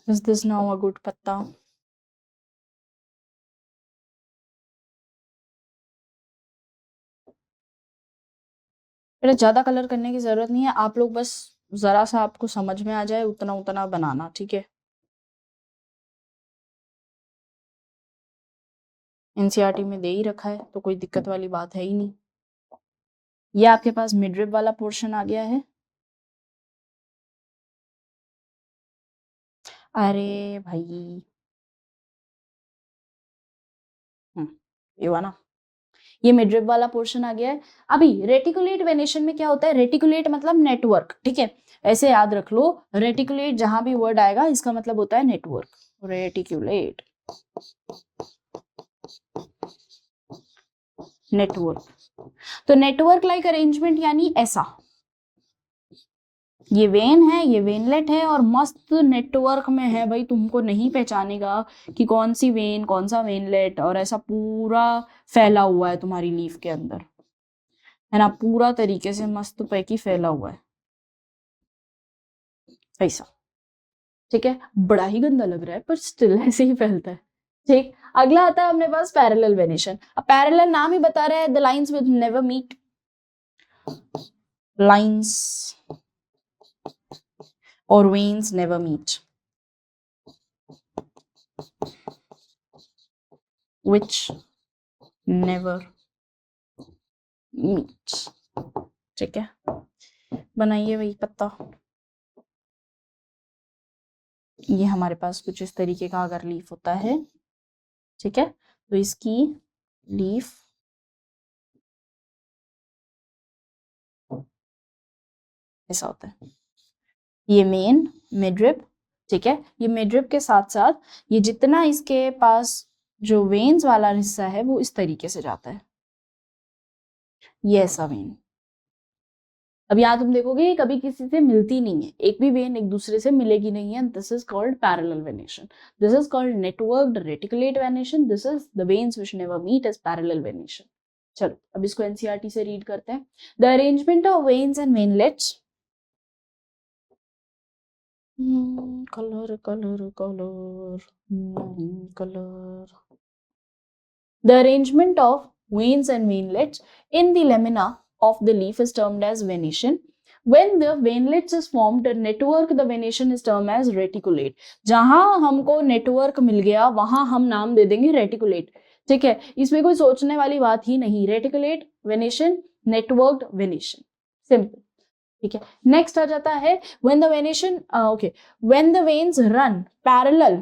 is this now a good पत्ता? बेटा ज्यादा कलर करने की जरूरत नहीं है, आप लोग बस जरा सा आपको समझ में आ जाए उतना उतना बनाना, ठीक है। एनसीईआरटी में दे ही रखा है तो कोई दिक्कत वाली बात है ही नहीं। ये आपके पास मिडरिब वाला पोर्शन आ गया है। अरे भाई, ये हुआ ना, ये मिडरिब वाला पोर्शन आ गया है। अभी रेटिकुलेट वेनेशन में क्या होता है? रेटिकुलेट मतलब नेटवर्क, ठीक है, ऐसे याद रख लो। रेटिकुलेट जहां भी वर्ड आएगा इसका मतलब होता है नेटवर्क। Reticulate, network. तो नेटवर्क लाइक अरेंजमेंट यानी ऐसा, ये वेन है, ये वेनलेट है और मस्त नेटवर्क में है भाई, तुमको नहीं पहचानेगा कि कौन सी वेन कौन सा वेनलेट, और ऐसा पूरा फैला हुआ है तुम्हारी लीफ के अंदर, है ना, पूरा तरीके से मस्त पैकी फैला हुआ है ऐसा, ठीक है। बड़ा ही गंदा लग रहा है पर स्टिल ऐसे ही फैलता है, ठीक। अगला आता है अपने पास पैरेलल वेनेशन। अब पैरेलल नाम ही बता रहा है, the lines with never meet, lines और veins never meet, which never meet, ठीक है। बनाइए वही पत्ता। ये हमारे पास कुछ इस तरीके का अगर लीफ होता है, ठीक है, तो इसकी लीफ ऐसा होता है। ये मेन मिडरिब, ठीक है, ये मिडरिब के साथ साथ ये जितना इसके पास जो वेन्स वाला हिस्सा है वो इस तरीके से जाता है, ये ऐसा वेन। अब यहाँ तुम देखोगे कभी किसी से मिलती नहीं है, एक भी वेन एक दूसरे से मिलेगी नहीं है, this is called parallel venation. This is called networked reticulate venation, this is the veins which never meet as parallel venation. चलो अब इसको एनसीईआरटी से रीड करते हैं। The arrangement of veins and veinlets, colour colour colour colour, the arrangement of veins and veinlets in the lamina of the leaf is termed as venation. When the veinlets is formed a network, the venation is termed as reticulate. जहां हमको नेटवर्क मिल गया वहां हम नाम दे देंगे रेटिकुलेट, ठीक है, इसमें कोई सोचने वाली बात ही नहीं। रेटिकुलेट वेनेशन, नेटवर्क्ड वेनेशन, सिंपल, ठीक है। नेक्स्ट आ जाता है when the venation okay when the veins run parallel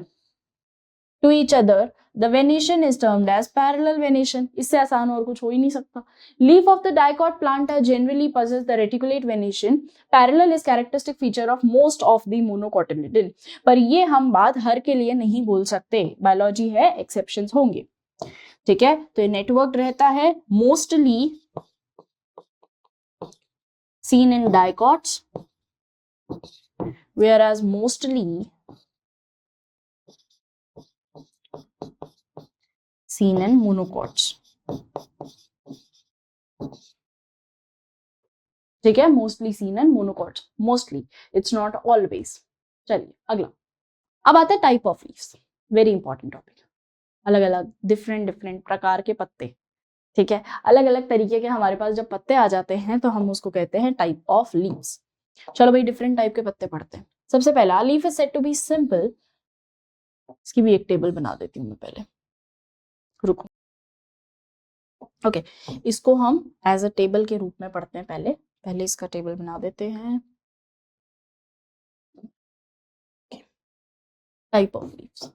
to each other, the venation is termed as parallel venation. इससे आसान और कुछ हो ही नहीं सकता। Leaf of the dicot plant generally possess the reticulate venation. Parallel is characteristic feature of most of the monocotyledon. पर ये हम बात हर के लिए नहीं बोल सकते, बायोलॉजी है, एक्सेप्शंस होंगे, ठीक है। तो ये नेटवर्क रहता है, mostly seen in dicots, whereas mostly seen in monocots, ठीक है, mostly scene and monocots, mostly, it's not always. चलिए अगला, अब आता है type of leaves, very important topic. अलग अलग डिफरेंट डिफरेंट प्रकार के पत्ते, ठीक है, अलग अलग तरीके के हमारे पास जब पत्ते आ जाते हैं तो हम उसको कहते हैं टाइप ऑफ लीव्स। चलो भाई डिफरेंट टाइप के पत्ते पढ़ते हैं। सबसे पहला leaf is said to be simple, इसकी भी एक टेबल बना देती हूँ मैं पहले, रुको। ओके इसको हम एज अ टेबल के रूप में पढ़ते हैं। पहले पहले इसका टेबल बना देते हैं। टाइप ऑफ लीव्स,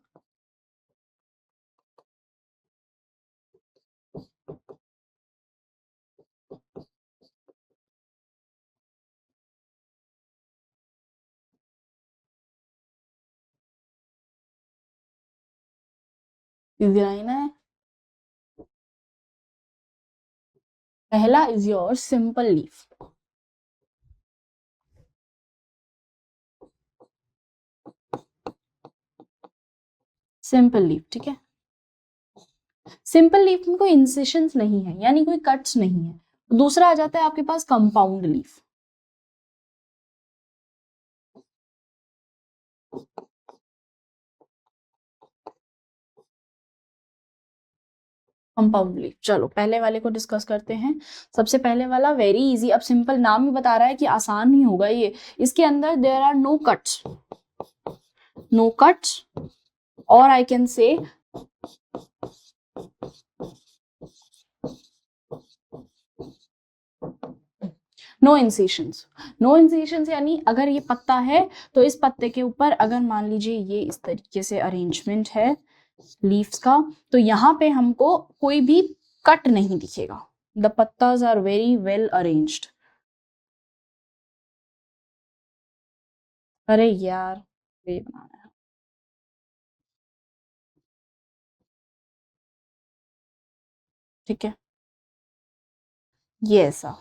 डिजाइन है। पहला is your simple leaf, simple leaf, ठीक है। सिंपल लीफ में कोई इंसिशंस नहीं है, यानी कोई कट्स नहीं है। दूसरा आ जाता है आपके पास कंपाउंड लीफ। कंपाउंड लीफ, चलो पहले वाले को डिस्कस करते हैं। सबसे पहले वाला वेरी इजी, अब सिंपल नाम ही बता रहा है कि आसान ही होगा ये। इसके अंदर there are no cuts, no cuts, और I can say no incisions. No incisions यानी अगर ये पत्ता है तो इस पत्ते के ऊपर अगर मान लीजिए ये इस तरीके से अरेंजमेंट है लीव्स का, तो यहाँ पे हमको कोई भी कट नहीं दिखेगा। द पत्ताज आर वेरी वेल अरेंज्ड। अरे यार ये बनाना है, ठीक है, ये ऐसा।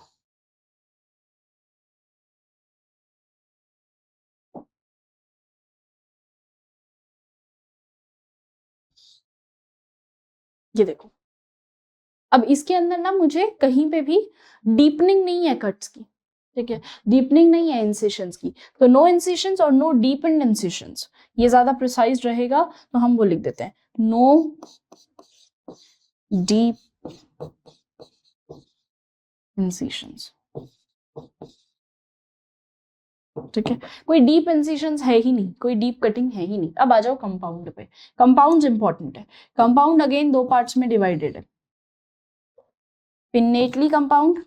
ये देखो, अब इसके अंदर ना मुझे कहीं पे भी डीपनिंग नहीं है कट्स की, ठीक है, डीपनिंग नहीं है इंसिशंस की। तो नो इंसिशंस और नो डीपन्ड इंसिशंस, ये ज्यादा प्रिसाइज रहेगा, तो हम वो लिख देते हैं नो डीप इंसिशंस, ठीक है। कोई डीप इंसिशंस है ही नहीं, कोई डीप कटिंग है ही नहीं। अब आ जाओ कंपाउंड पे। कंपाउंड इंपॉर्टेंट है। कंपाउंड अगेन दो पार्ट्स में डिवाइडेड है, पिन्नेटली कंपाउंड,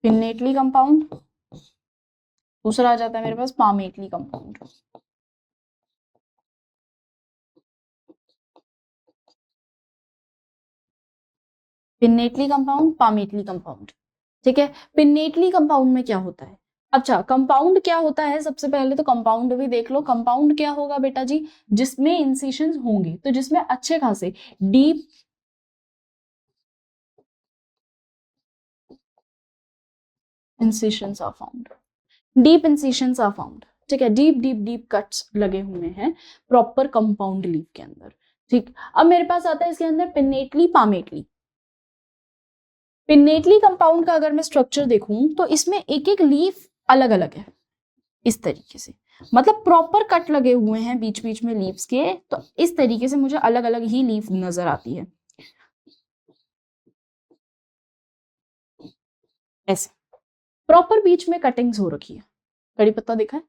पिन्नेटली कंपाउंड, दूसरा आ जाता है मेरे पास palmately compound. Pinnately compound, palmately compound, ठीक है। पिन्नेटली कंपाउंड में क्या होता है? अच्छा, कंपाउंड क्या होता है? सबसे पहले तो कंपाउंड भी देख लो। कंपाउंड क्या होगा बेटा जी? जिसमें इंसिशंस होंगे, तो जिसमें अच्छे खासे deep incisions are found, deep incisions are found, ठीक है। डीप डीप डीप कट्स लगे हुए हैं प्रॉपर कंपाउंड लीफ के अंदर, ठीक। अब मेरे पास आता है इसके अंदर पिन्नेटली पामेटली। पिन्नेटली कंपाउंड का अगर मैं स्ट्रक्चर देखूं तो इसमें एक एक लीफ अलग अलग है इस तरीके से, मतलब प्रॉपर कट लगे हुए हैं बीच बीच में लीव्स के, तो इस तरीके से मुझे अलग अलग ही लीफ नजर आती है, ऐसे प्रॉपर बीच में कटिंग्स हो रखी है। कड़ी पत्ता देखा है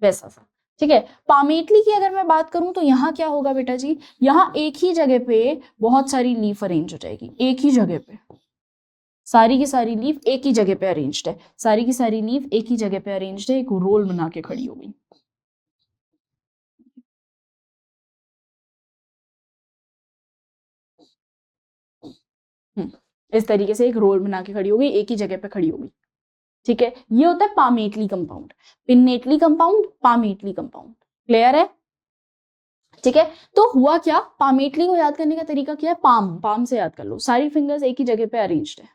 वैसा सा, ठीक है। पामेटली की अगर मैं बात करूं तो यहाँ क्या होगा बेटा जी? यहाँ एक ही जगह पे बहुत सारी लीफ अरेंज हो जाएगी, एक ही जगह पे सारी की सारी लीफ एक ही जगह पे अरेंज्ड है, सारी की सारी लीफ एक ही जगह पे अरेंज्ड है, एक रोल बना के खड़ी हो गई। इस तरीके से एक रोल बना के खड़ी हो गई, एक ही जगह पे खड़ी हो गई, ठीक है। ये होता है palmately compound. Pinnately compound, palmately compound, clear है? ठीक है। तो हुआ क्या, पामेटली को याद करने का तरीका क्या है? पाम, पाम से याद कर लो। सारी फिंगर्स एक ही जगह पे अरेंज्ड है,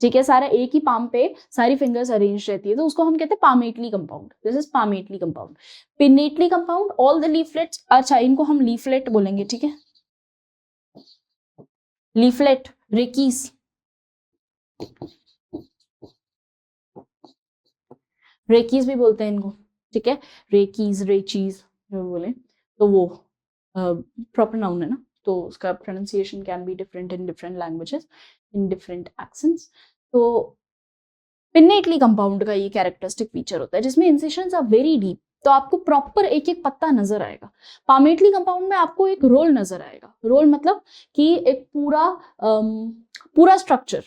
ठीक है, सारा एक ही पाम पे सारी फिंगर्स अरेंज रहती है, तो उसको हम कहते हैं palmately compound. This is palmately compound. Pinnately compound, all the leaflets, अच्छा इनको हम लीफलेट बोलेंगे, ठीक है, लीफलेट, रेकीस, रेकीज भी बोलते हैं इनको, ठीक है, रेकीज, रेचीज जो बोले, तो वो प्रॉपर नाउन है ना, तो उसका pronunciation can be different in different languages, in different accents. तो पिन्नेटली कंपाउंड का ये कैरेक्टरिस्टिक फीचर होता है जिसमें इंसिशंस आर वेरी डीप, तो आपको प्रॉपर एक एक पत्ता नजर आएगा। पामेटली कंपाउंड में आपको एक रोल नजर आएगा, रोल मतलब कि एक पूरा स्ट्रक्चर,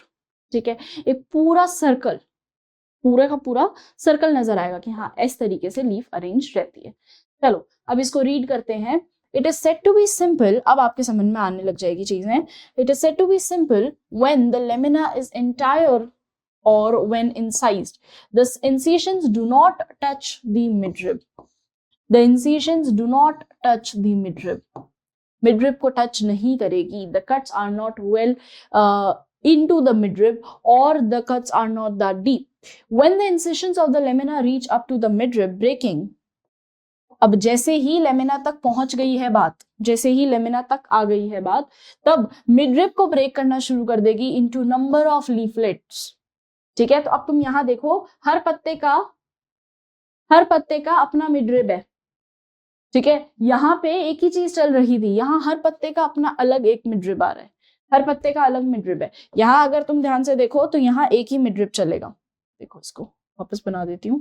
ठीक है, एक पूरा सर्कल, पूरा का पूरा सर्कल नजर आएगा कि हाँ इस तरीके से लीफ अरेंज रहती है। चलो अब इसको रीड करते हैं। It is said to be simple, अब आपके समझ में आने लग जाएगी चीजें। It is said to be simple when the lamina is entire or when incised. The incisions do not touch the midrib. The incisions do not touch the midrib. Midrib को touch नहीं करेगी. The cuts are not well into the midrib, or the cuts are not that deep. When the incisions of the lamina reach up to the midrib, breaking. अब जैसे ही लेमिना तक पहुंच गई है बात, जैसे ही लेमिना तक आ गई है बात, तब मिडरिब को ब्रेक करना शुरू कर देगी इनटू नंबर ऑफ लीफलेट्स। ठीक है, तो अब तुम यहां देखो, हर पत्ते का अपना मिडरिब है। ठीक है, यहाँ पे एक ही चीज चल रही थी, यहाँ हर पत्ते का अपना अलग एक मिडरिब आ रहा है, हर पत्ते का अलग मिडरिब है। यहाँ अगर तुम ध्यान से देखो तो यहाँ एक ही मिडरिब चलेगा। देखो इसको वापस बना देती हूँ,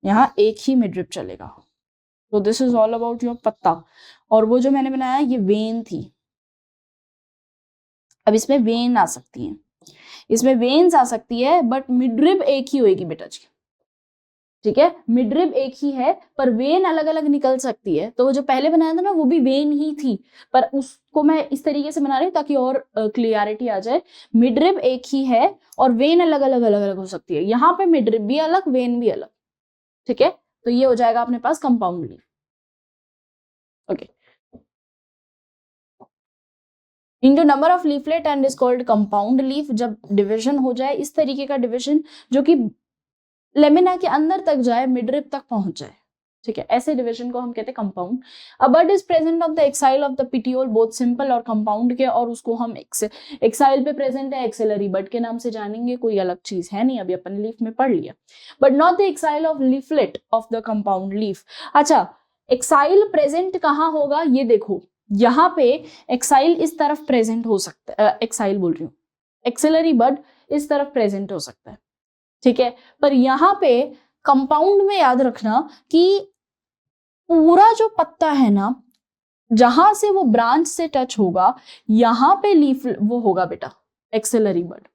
यहाँ एक ही मिडरिब चलेगा। तो this is all about your पत्ता। और वो जो मैंने बनाया ये वेन थी। अब इसमें वेन आ सकती है, इसमें वेन्स आ सकती है, बट मिडरिब एक ही होगी बेटा जी। ठीक है, मिडरिब एक ही है पर वेन अलग अलग निकल सकती है। तो वो जो पहले बनाया था ना वो भी वेन ही थी, पर उसको मैं इस तरीके से बना रही हूँ ताकि और क्लियरिटी आ जाए। मिडरिब एक ही है और वेन अलग अलग हो सकती है। यहाँ पे मिडरिब भी अलग, वेन भी अलग। ठीक है, तो ये हो जाएगा अपने पास compound leaf. Okay, into number of leaflet and is called compound leaf. जब डिविजन हो जाए इस तरीके का डिविजन जो कि लेमिना के अंदर तक जाए, मिडरिब तक पहुंच जाए, ठीक है, ऐसे डिवीजन को हम कहते हैं compound. A bud is present of the axil of the petiole, both simple और कंपाउंड के, और उसको हम एक्साइल पे प्रेजेंट है, एक्सेलरी बड के नाम से जानेंगे, कोई अलग चीज है नहीं, अभी अपन लीफ में पढ़ लिया। But not the axil of leaflet of the compound leaf. अच्छा, एक्साइल प्रेजेंट कहाँ होगा ये देखो, यहाँ पे एक्साइल इस तरफ प्रेजेंट हो सकता है, एक्साइल बोल रही हूँ, एक्सेलरी बड इस तरफ प्रेजेंट हो सकता है। ठीक है, पर यहाँ पे कंपाउंड में याद रखना कि पूरा जो पत्ता है ना, जहां से वो ब्रांच से टच होगा, यहाँ पे लीफ वो होगा बेटा एक्सेलरी बड।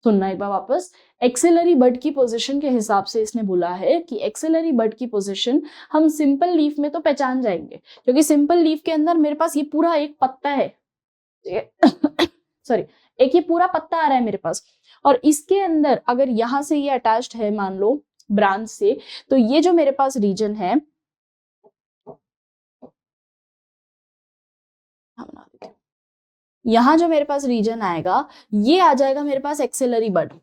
सुनना एक बार वापस, एक्सेलरी बड की पोजीशन के हिसाब से इसने बोला है कि एक्सेलरी बड की पोजीशन हम सिंपल लीफ में तो पहचान जाएंगे, क्योंकि सिंपल लीफ के अंदर मेरे पास ये पूरा एक पत्ता है, सॉरी, एक ये पूरा पत्ता आ रहा है मेरे पास, और इसके अंदर अगर यहां से ये अटैच्ड है मान लो ब्रांच से, तो ये जो मेरे पास रीजन है, यहां जो मेरे पास रीजन आएगा ये आ जाएगा मेरे पास एक्सेलरी बड।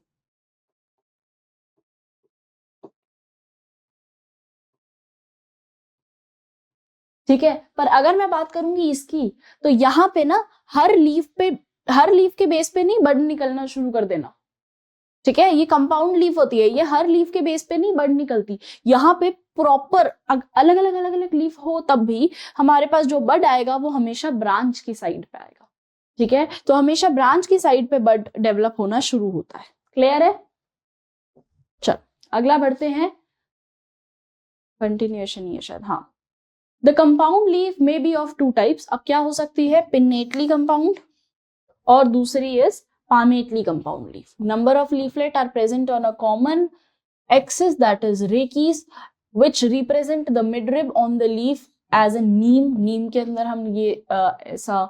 ठीक है, पर अगर मैं बात करूंगी इसकी, तो यहाँ पे ना हर लीफ के बेस पे नहीं बड निकलना शुरू कर देना। ठीक है, ये कंपाउंड लीफ होती है, ये हर लीफ के बेस पे नहीं बड निकलती। यहाँ पे प्रॉपर अलग अलग लीफ हो तब भी हमारे पास जो बड आएगा वो हमेशा ब्रांच की साइड पे आएगा। ठीक है, तो हमेशा ब्रांच की साइड पे बड डेवलप होना शुरू होता है। क्लियर है? चल अगला बढ़ते हैं, कंटिन्यूएशन ये शायद, हाँ। The compound leaf may be of two types. अब क्या हो सकती है, पिन्नेटली कंपाउंड और दूसरी is palmately compound leaf. Number of leaflet are present on a common axis, that is rachis, which represent the midrib on the leaf as a neem. नीम के अंदर हम ये ऐसा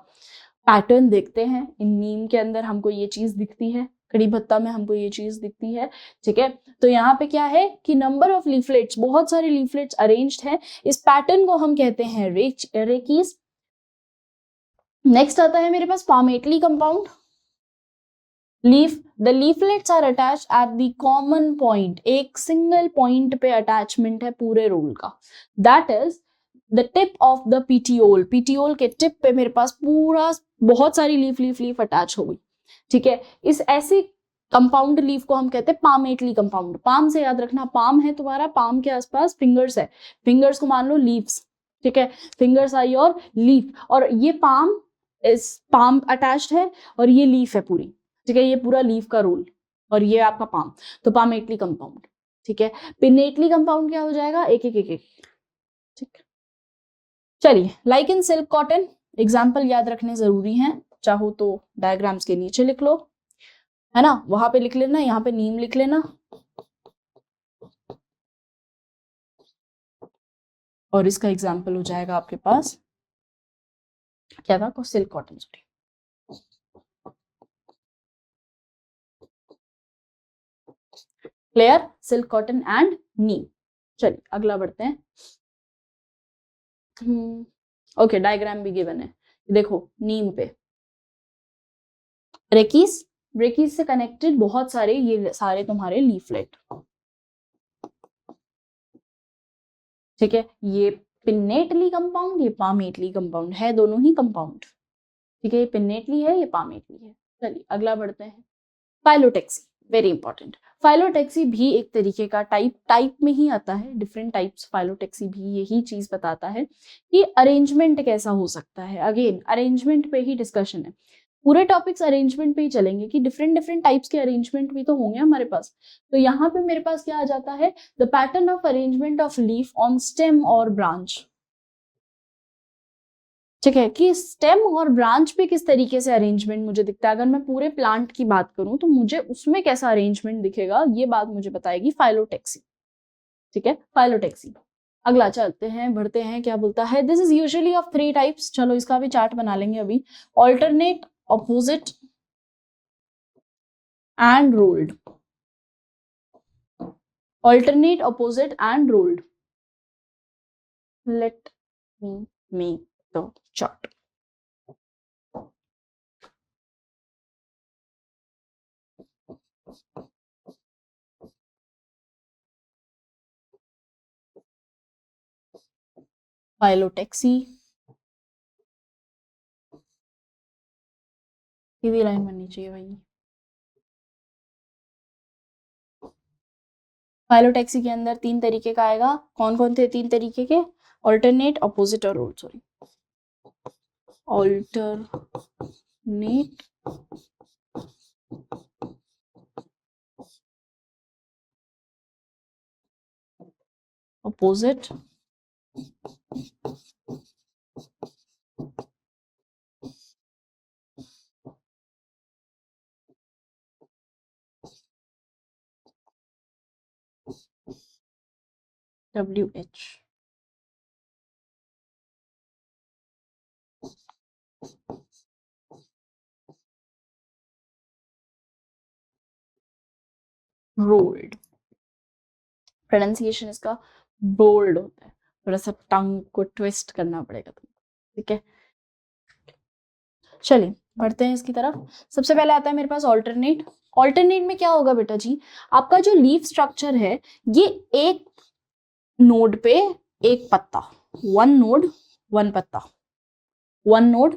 पैटर्न देखते हैं, इन नीम के अंदर हमको ये चीज दिखती है, कड़ी भत्ता में हमको ये चीज दिखती है। ठीक है, तो यहाँ पे क्या है कि नंबर ऑफ लीफलेट्स, बहुत सारे लीफलेट्स अरेंज्ड हैं, इस पैटर्न को हम कहते हैं रेकीज। नेक्स्ट आता है मेरे पास palmately compound leaf. The leaflets are attach at the common point, एक सिंगल पॉइंट पे अटैचमेंट है पूरे रोल का, that is the tip of the petiole. Petiole के टिप पे मेरे पास पूरा बहुत सारी लीफ अटैच हो गई। ठीक है, इस ऐसी कंपाउंड लीफ को हम कहते हैं palmately कंपाउंड। पाम से याद रखना, पाम है तुम्हारा, पाम के आसपास फिंगर्स है, फिंगर्स को मान लो लीव्स। ठीक है, फिंगर्स आई और लीफ, और ये पाम अटैच्ड है और ये लीफ है पूरी, ठीक है, ये पूरा लीफ का रोल और ये आपका पाम, तो पामेटली कंपाउंड, ठीक है। पिनेटली कंपाउंड क्या हो जाएगा, एक एक एक एक, ठीक। चलिए, like in silk cotton, example याद रखने जरूरी हैं, चाहो तो डायग्राम्स के नीचे लिख लो, है ना, वहां पे लिख लेना, यहाँ पे नीम लिख लेना, और इसका एग्जाम्पल हो जाएगा आपके पास क्या था, silk cotton, sorry. Clear, silk cotton and neem. चलिए अगला बढ़ते हैं। ओके, डायग्राम भी गिवन है, देखो नीम पे ब्रेकिस, ब्रेकिस से कनेक्टेड बहुत सारे, ये सारे तुम्हारे लीफलेट, ठीक है, ये पिन्नेटली कंपाउंड, ये पामेटली कंपाउंड है, दोनों ही कंपाउंड, ठीक है, ये पिन्नेटली है, ये पामेटली है। चलिए अगला बढ़ते हैं, फाइलोटेक्सी, वेरी इंपॉर्टेंट। फाइलोटेक्सी भी एक तरीके का टाइप में ही आता है, डिफरेंट टाइप्स, फाइलोटेक्सी भी यही चीज बताता है कि अरेंजमेंट कैसा हो सकता है। अगेन अरेंजमेंट पे ही डिस्कशन है, पूरे टॉपिक्स अरेंजमेंट पे ही चलेंगे कि डिफरेंट डिफरेंट टाइप्स के अरेंजमेंट भी तो होंगे हमारे पास। तो यहाँ पे मेरे पास क्या आ जाता है, the pattern of arrangement of leaf on stem और ब्रांच, ठीक है, कि स्टेम और ब्रांच पे किस तरीके से अरेंजमेंट मुझे दिखता है। अगर मैं पूरे प्लांट की बात करूं तो मुझे उसमें कैसा अरेंजमेंट दिखेगा, ये बात मुझे बताएगी फाइलोटेक्सी, ठीक है, फाइलोटेक्सी। अगला चलते हैं, बढ़ते हैं, क्या बोलता है, this is usually of 3 types, चलो इसका भी चार्ट बना लेंगे अभी, alternate, opposite and rolled, alternate, opposite and rolled. Let me make the chart. Phyllotaxy, Sidhi line बननी चाहिए भाई। फाइलोटेक्सी के अंदर 3 तरीके का आएगा, कौन कौन थे 3 तरीके के, ऑल्टरनेट, ऑपोजिट और whorl, sorry, alternate, opposite, WH। Whorled, pronunciation इसका बोल्ड होता है, थोड़ा सा टंग को ट्विस्ट करना पड़ेगा तुमको, ठीक है। चलिए बढ़ते हैं इसकी तरफ। सबसे पहले आता है मेरे पास ऑल्टरनेट। ऑल्टरनेट में क्या होगा बेटा जी, आपका जो लीफ स्ट्रक्चर है ये एक नोड पे एक पत्ता, 1 नोड 1 पत्ता, 1 नोड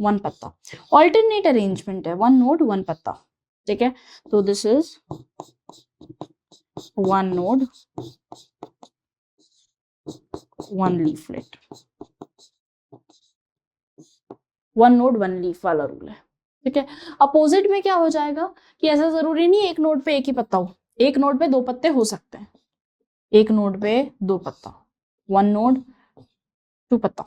1 पत्ता, ऑल्टरनेट अरेंजमेंट है, 1 नोड 1 पत्ता, ठीक है। तो this is 1 node 1 leaflet, 1 node 1 leaf वाला रूल है, ठीक है। अपोजिट में क्या हो जाएगा कि ऐसा जरूरी नहीं एक नोड पे एक ही पत्ता हो, एक नोड पे 2 पत्ते हो सकते हैं, एक नोड पे 2 पत्ता, 1 नोड 2 पत्ता,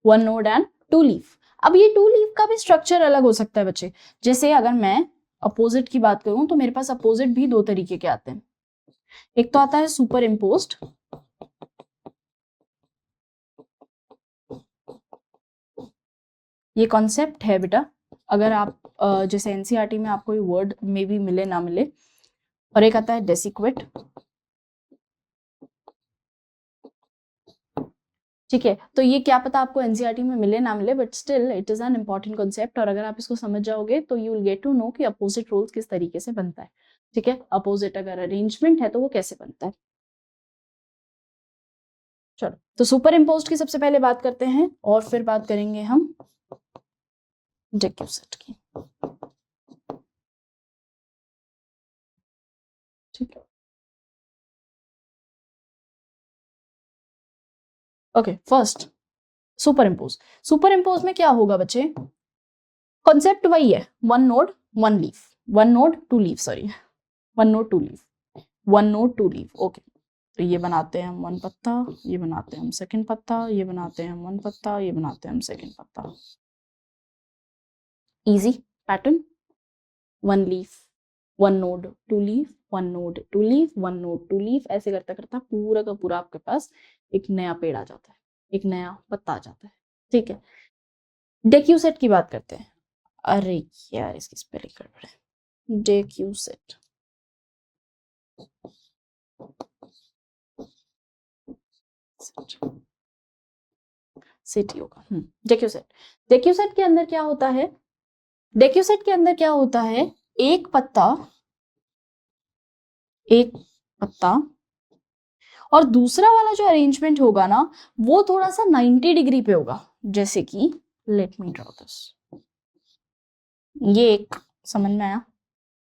वन नोड एंड 2 लीफ। अब ये 2 लीफ का भी स्ट्रक्चर अलग हो सकता है बच्चे, जैसे अगर मैं अपोजिट की बात करूं तो मेरे पास अपोजिट भी 2 तरीके के आते हैं, एक तो आता है सुपर इम्पोज्ड, ये कॉन्सेप्ट है बेटा, अगर आप जैसे एनसीईआरटी में आपको ये वर्ड में भी मिले ना मिले, और एक आता है डेसिक्वेट, ठीक है। तो ये क्या पता आपको एनसीईआरटी में मिले ना मिले, but still it is an important concept, और अगर आप इसको समझ जाओगे तो you will get to know कि अपोजिट रोल्स किस तरीके से बनता है, ठीक है। अपोजिट अगर अरेंजमेंट है तो वो कैसे बनता है। चलो, तो सुपर इम्पोज्ड की सबसे पहले बाट करते हैं और फिर बात करेंगे हम डिक्यूसेट की। Okay, first superimpose. Superimpose में क्या होगा बच्चे, कॉन्सेप्ट वही है, one node one leaf, one node two leaf, sorry one node two leaf, one node two leaf. Okay, तो ये बनाते हैं हम वन पत्ता, ये बनाते हैं हम सेकंड पत्ता, ये बनाते हैं हम वन पत्ता, ये बनाते हैं हम सेकंड पत्ता। Easy pattern, one leaf, one node two leaf, one node two leaf, one node two leaf, ऐसे करता करता पूरा का पूरा आपके पास एक नया पेड़ आ जाता है, एक नया पत्ता आ जाता है। ठीक है, डेक्यूसेट की बात करते हैं। अरे यार इसकी स्पेलिंग गड़बड़ है, डेक्यूसेट, सिटी होगा। डेक्यूसेट, डेक्यूसेट के अंदर क्या होता है, डेक्यूसेट के अंदर क्या होता है, एक पत्ता, एक पत्ता, और दूसरा वाला जो अरेंजमेंट होगा ना वो थोड़ा सा 90 डिग्री पे होगा, जैसे कि लेट मी ड्रॉ दिस, ये एक, समझ में आया,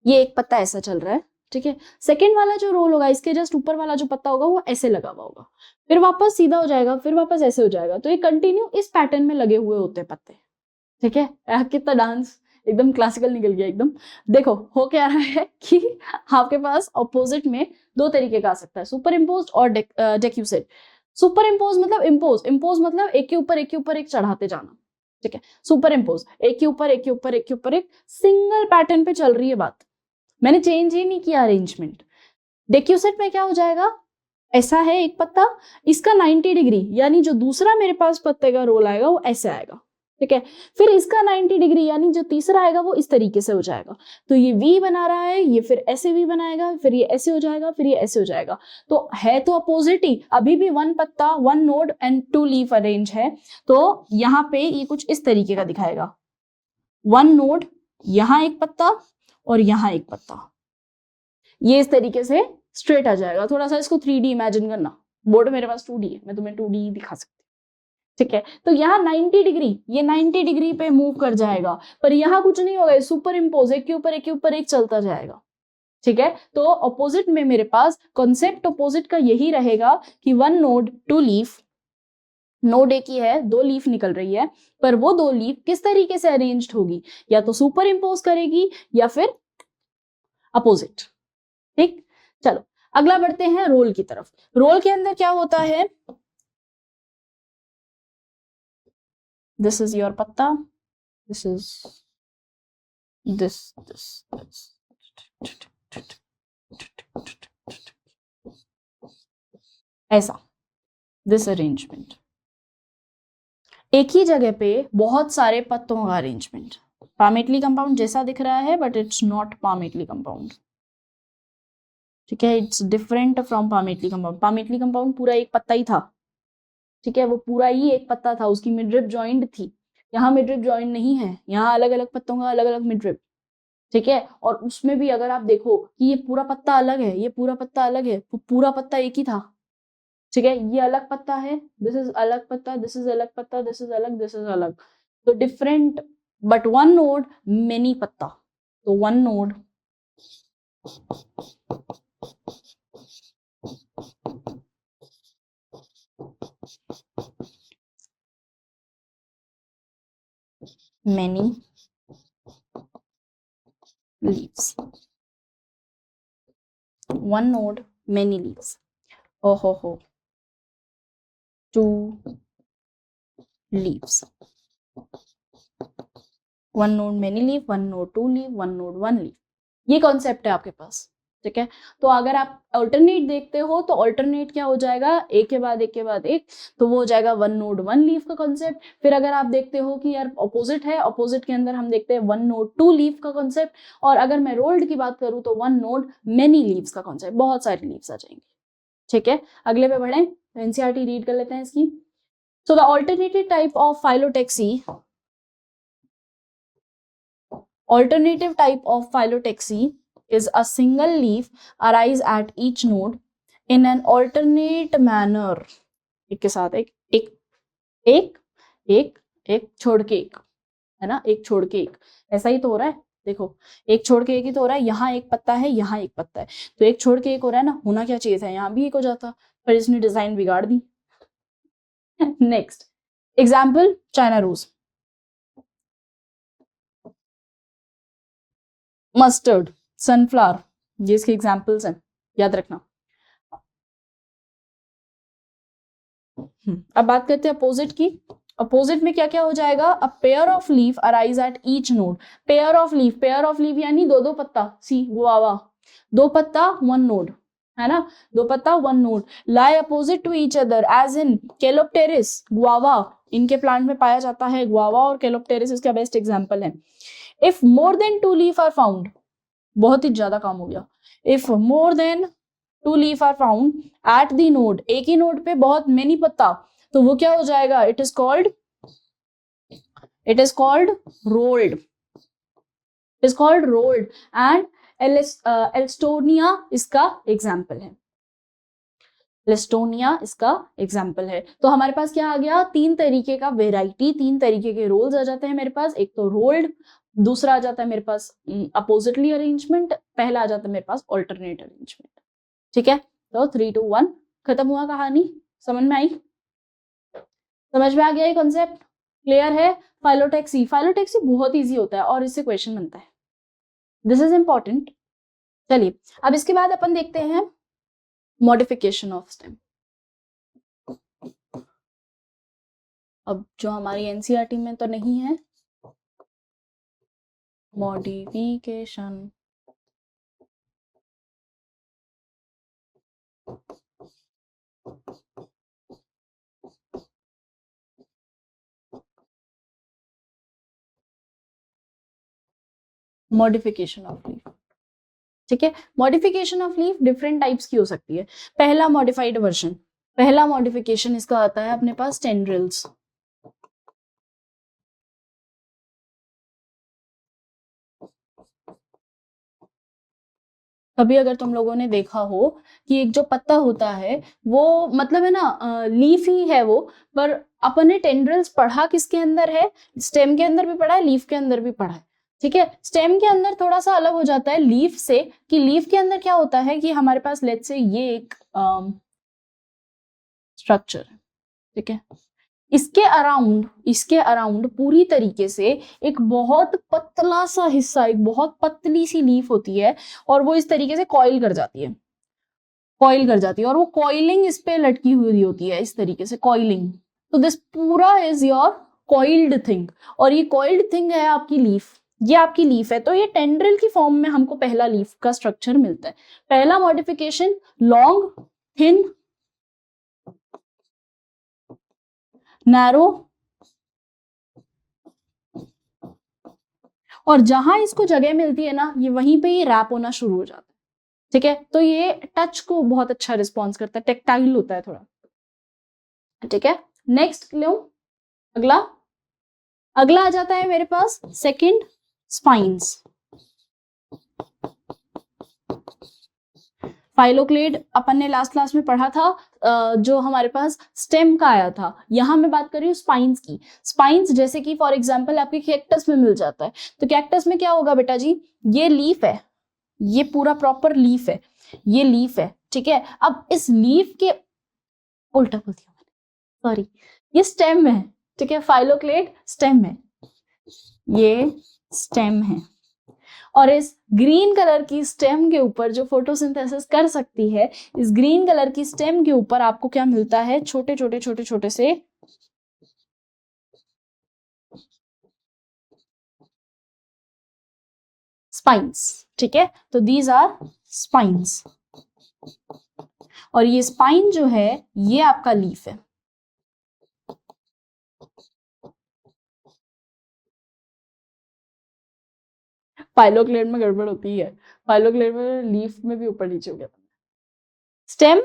ये एक पत्ता ऐसा चल रहा है, ठीक है। सेकंड वाला जो रोल होगा, इसके जस्ट ऊपर वाला जो पत्ता होगा वो ऐसे लगा हुआ होगा, फिर वापस सीधा हो जाएगा, फिर वापस ऐसे हो जाएगा, तो ये कंटिन्यू इस पैटर्न में लगे हुए होते हैं पत्ते, ठीक है। कितना डांस एकदम क्लासिकल निकल गया एकदम। देखो हो क्या रहा है कि आपके पास ऑपोजिट में दो तरीके का आ सकता है, सुपर इम्पोज और डेक्यूसेट। सुपर इम्पोज मतलब इम्पोज, इम्पोज मतलब एक के ऊपर एक के ऊपर एक चढ़ाते जाना, ठीक है। सुपर इम्पोज एक के ऊपर एक के ऊपर एक के ऊपर एक सिंगल पैटर्न पे चल रही है बात, मैंने चेंज ही नहीं किया अरेंजमेंट। डेक्यूसेट में क्या हो जाएगा, ऐसा है एक पत्ता, इसका 90 डिग्री, यानी जो दूसरा मेरे पास पत्ते का रोल आएगा वो ऐसे आएगा, ठीक है। फिर इसका 90 डिग्री यानी जो तीसरा आएगा वो इस तरीके से हो जाएगा, तो ये वी बना रहा है, ये फिर ऐसे वी बनाएगा, फिर ये ऐसे हो जाएगा, फिर ये ऐसे हो जाएगा, तो है तो अपोजिट ही, अभी भी वन पत्ता, one node and two leaf arrange है। तो यहाँ पे ये कुछ इस तरीके का दिखाएगा, वन नोड, यहाँ एक पत्ता और यहाँ एक पत्ता, ये इस तरीके से स्ट्रेट आ जाएगा। थोड़ा सा इसको 3D इमेजिन करना, बोर्ड मेरे पास 2D है, मैं तुम्हें 2D दिखा सकती हूँ, ठीक है। तो यहाँ 90 डिग्री, ये 90 डिग्री पे मूव कर जाएगा, पर यहाँ कुछ नहीं होगा, सुपर इम्पोज एक के ऊपर एक के ऊपर एक चलता जाएगा, ठीक है। तो ऑपोजिट में मेरे पास कॉन्सेप्ट ऑपोजिट का यही रहेगा कि one node two leaf, node एक ही है, दो लीफ निकल रही है, पर वो दो लीफ किस तरीके से अरेंज्ड होगी, या तो सुपर इम्पोज करेगी या फिर अपोजिट, ठीक। चलो अगला बढ़ते हैं रोल की तरफ। रोल के अंदर क्या होता है, दिस इज योर पत्ता, दिस इज दिस ऐसा, दिस अरेंजमेंट, एक ही जगह पे बहुत सारे पत्तों का अरेंजमेंट, पामेटली कंपाउंड जैसा दिख रहा है but it's not palmately compound, ठीक है, it's different from palmately compound. Palmately compound पूरा एक पत्ता ही था, ठीक है, वो पूरा ही एक पत्ता था, उसकी मिडरिप जॉइंट थी, यहाँ मिडरिप जॉइंट नहीं है, यहाँ अलग अलग पत्तों का अलग अलग मिडरिप, ठीक है। और उसमें भी अगर आप देखो कि ये पूरा पत्ता अलग है, ये पूरा पत्ता अलग है, तो पूरा पत्ता एक ही था, ठीक है। ये अलग पत्ता है, दिस इज अलग पत्ता, दिस इज अलग पत्ता, दिस इज अलग, दिस इज अलग, तो different but one node many पत्ता, तो one node many leaves, one node many leaves, oh ho, two leaves, one node many leaf, one node two leaf, one node one leaf, ये कॉन्सेप्ट है आपके पास, ठीक है। तो अगर आप अल्टरनेट देखते हो तो अल्टरनेट क्या हो जाएगा, एक के बाद एक के बाद एक, तो वो हो जाएगा वन नोड वन लीफ का कॉन्सेप्ट। फिर अगर आप देखते हो कि यार ऑपोजिट है, ऑपोजिट के अंदर हम देखते हैं वन नोड टू लीफ का कॉन्सेप्ट, और अगर मैं रोल्ड की बात करूं तो वन नोड मेनी लीव्स का कॉन्सेप्ट, बहुत सारी लीव्स आ जाएंगी, ठीक है। अगले पे बढ़े, एनसीईआरटी रीड कर लेते हैं इसकी। So the alternative type of phyllotaxy, alternative type of phyllotaxy is a single leaf arise at each node in an alternate manner, एक के साथ एक एक एक एक एक छोड़ के एक, है ना, एक छोड़ के एक, ऐसा ही तो हो रहा है, देखो एक छोड़ के एक ही तो हो रहा है, यहाँ एक पत्ता है, यहाँ एक पत्ता है, तो एक छोड़ के एक हो रहा है ना, होना क्या चाहिए था, यहाँ भी एक हो जाता, पर इसने डिजाइन बिगाड़ दी, next example, China rose, mustard, sunflower, ये इसके एग्जाम्पल्स हैं, याद रखना। अब बात करते हैं अपोजिट की। अपोजिट में क्या क्या हो जाएगा? A pair of leaf arise at each node. Pair of leaf, pair of leaf यानी दो दो पत्ता, सी गुआवा, दो पत्ता वन नोड, है ना, दो पत्ता one node, lie opposite to each other as in calotropis, guava, इनके प्लांट में पाया जाता है गुआवा और केलोप्टेरिस इसका बेस्ट एग्जांपल है। If more than two leaf are found, बहुत ही ज्यादा काम हो गया, if more than two leaf are found at the node, एक ही नोड पे बहुत मेनी पत्ता, तो वो क्या हो जाएगा? It is called rolled, is called rolled and Alstonia इसका एग्जाम्पल है, एल्स्टोनिया इसका एग्जाम्पल है। तो हमारे पास क्या आ गया? तीन तरीके का वेराइटी, तीन तरीके के रोल्स आ जाते हैं मेरे पास। एक तो रोल्ड, दूसरा आ जाता है मेरे पास अपोजिटली अरेंजमेंट, पहला आ जाता है मेरे पास ऑल्टरनेट अरेंजमेंट। ठीक है, तो 3 2 1 खत्म हुआ कहानी। समझ में आई? समझ में आ गया ये कॉन्सेप्ट? क्लियर है? फाइलोटैक्सी, फाइलोटैक्सी बहुत इजी होता है और इससे क्वेश्चन बनता है, दिस इज इंपॉर्टेंट। चलिए अब इसके बाद अपन देखते हैं मॉडिफिकेशन ऑफ स्टेम। अब जो हमारी एनसीईआरटी में तो नहीं है, मॉडिफिकेशन, मॉडिफिकेशन ऑफ लीफ। ठीक है, modification of leaf different types की हो सकती है। पहला मॉडिफाइड वर्जन, पहला मॉडिफिकेशन इसका आता है अपने पास टेंड्रिल्स। कभी अगर तुम लोगों ने देखा हो कि एक जो पत्ता होता है वो मतलब है ना लीफ ही है वो, पर अपन ने टेंड्रिल्स पढ़ा किसके अंदर है? स्टेम के अंदर भी पढ़ा है, लीफ के अंदर भी पढ़ा है। ठीक है, स्टेम के अंदर थोड़ा सा अलग हो जाता है लीफ से, कि लीफ के अंदर क्या होता है कि हमारे पास लेट्स से ये एक स्ट्रक्चर, ठीक है, इसके अराउंड पूरी तरीके से एक बहुत पतला सा हिस्सा, एक बहुत पतली सी लीफ होती है और वो इस तरीके से कॉइल कर जाती है, कॉइल कर जाती है और वो कॉइलिंग इस पे लटकी हुई होती है इस तरीके से, कॉइलिंग। तो दिस पूरा इज योर कॉइल्ड थिंग, और ये कॉइल्ड थिंग है आपकी लीफ, ये आपकी लीफ है। तो ये टेंड्रिल की फॉर्म में हमको पहला लीफ का स्ट्रक्चर मिलता है। पहला मॉडिफिकेशन लॉन्ग, थिन, नैरो, और जहां इसको जगह मिलती है ना, ये वहीं पे ये रैप होना शुरू हो जाता है। ठीक है, तो ये टच को बहुत अच्छा रिस्पॉन्स करता है, टेक्टाइल होता है थोड़ा। ठीक है, नेक्स्ट लो, अगला अगला आ जाता है मेरे पास सेकंड, स्पाइंस। फाइलोक्लेड अपन ने लास्ट क्लास में पढ़ा था, जो हमारे पास स्टेम का आया था। यहां मैं बात कर रही हूँ स्पाइंस की। स्पाइंस जैसे कि फॉर एग्जांपल आपके कैक्टस में मिल जाता है। तो कैक्टस में क्या होगा बेटा जी? ये लीफ है, ये पूरा प्रॉपर लीफ है, ये लीफ है। ठीक है, अब इस लीफ के उल्टा बोलती हूँ, सॉरी, ये स्टेम है। ठीक है, फाइलोक्लेड स्टेम है, ये स्टेम है, और इस ग्रीन कलर की स्टेम के ऊपर जो फोटोसिंथेसिस कर सकती है, इस ग्रीन कलर की स्टेम के ऊपर आपको क्या मिलता है? छोटे छोटे छोटे छोटे से स्पाइंस। ठीक है, तो दीज आर स्पाइंस, और ये स्पाइन जो है ये आपका लीफ है। फाइलोक्लेड में गड़बड़ होती है, फाइलोक्लेड में लीफ में भी ऊपर नीचे हो गया। स्टेम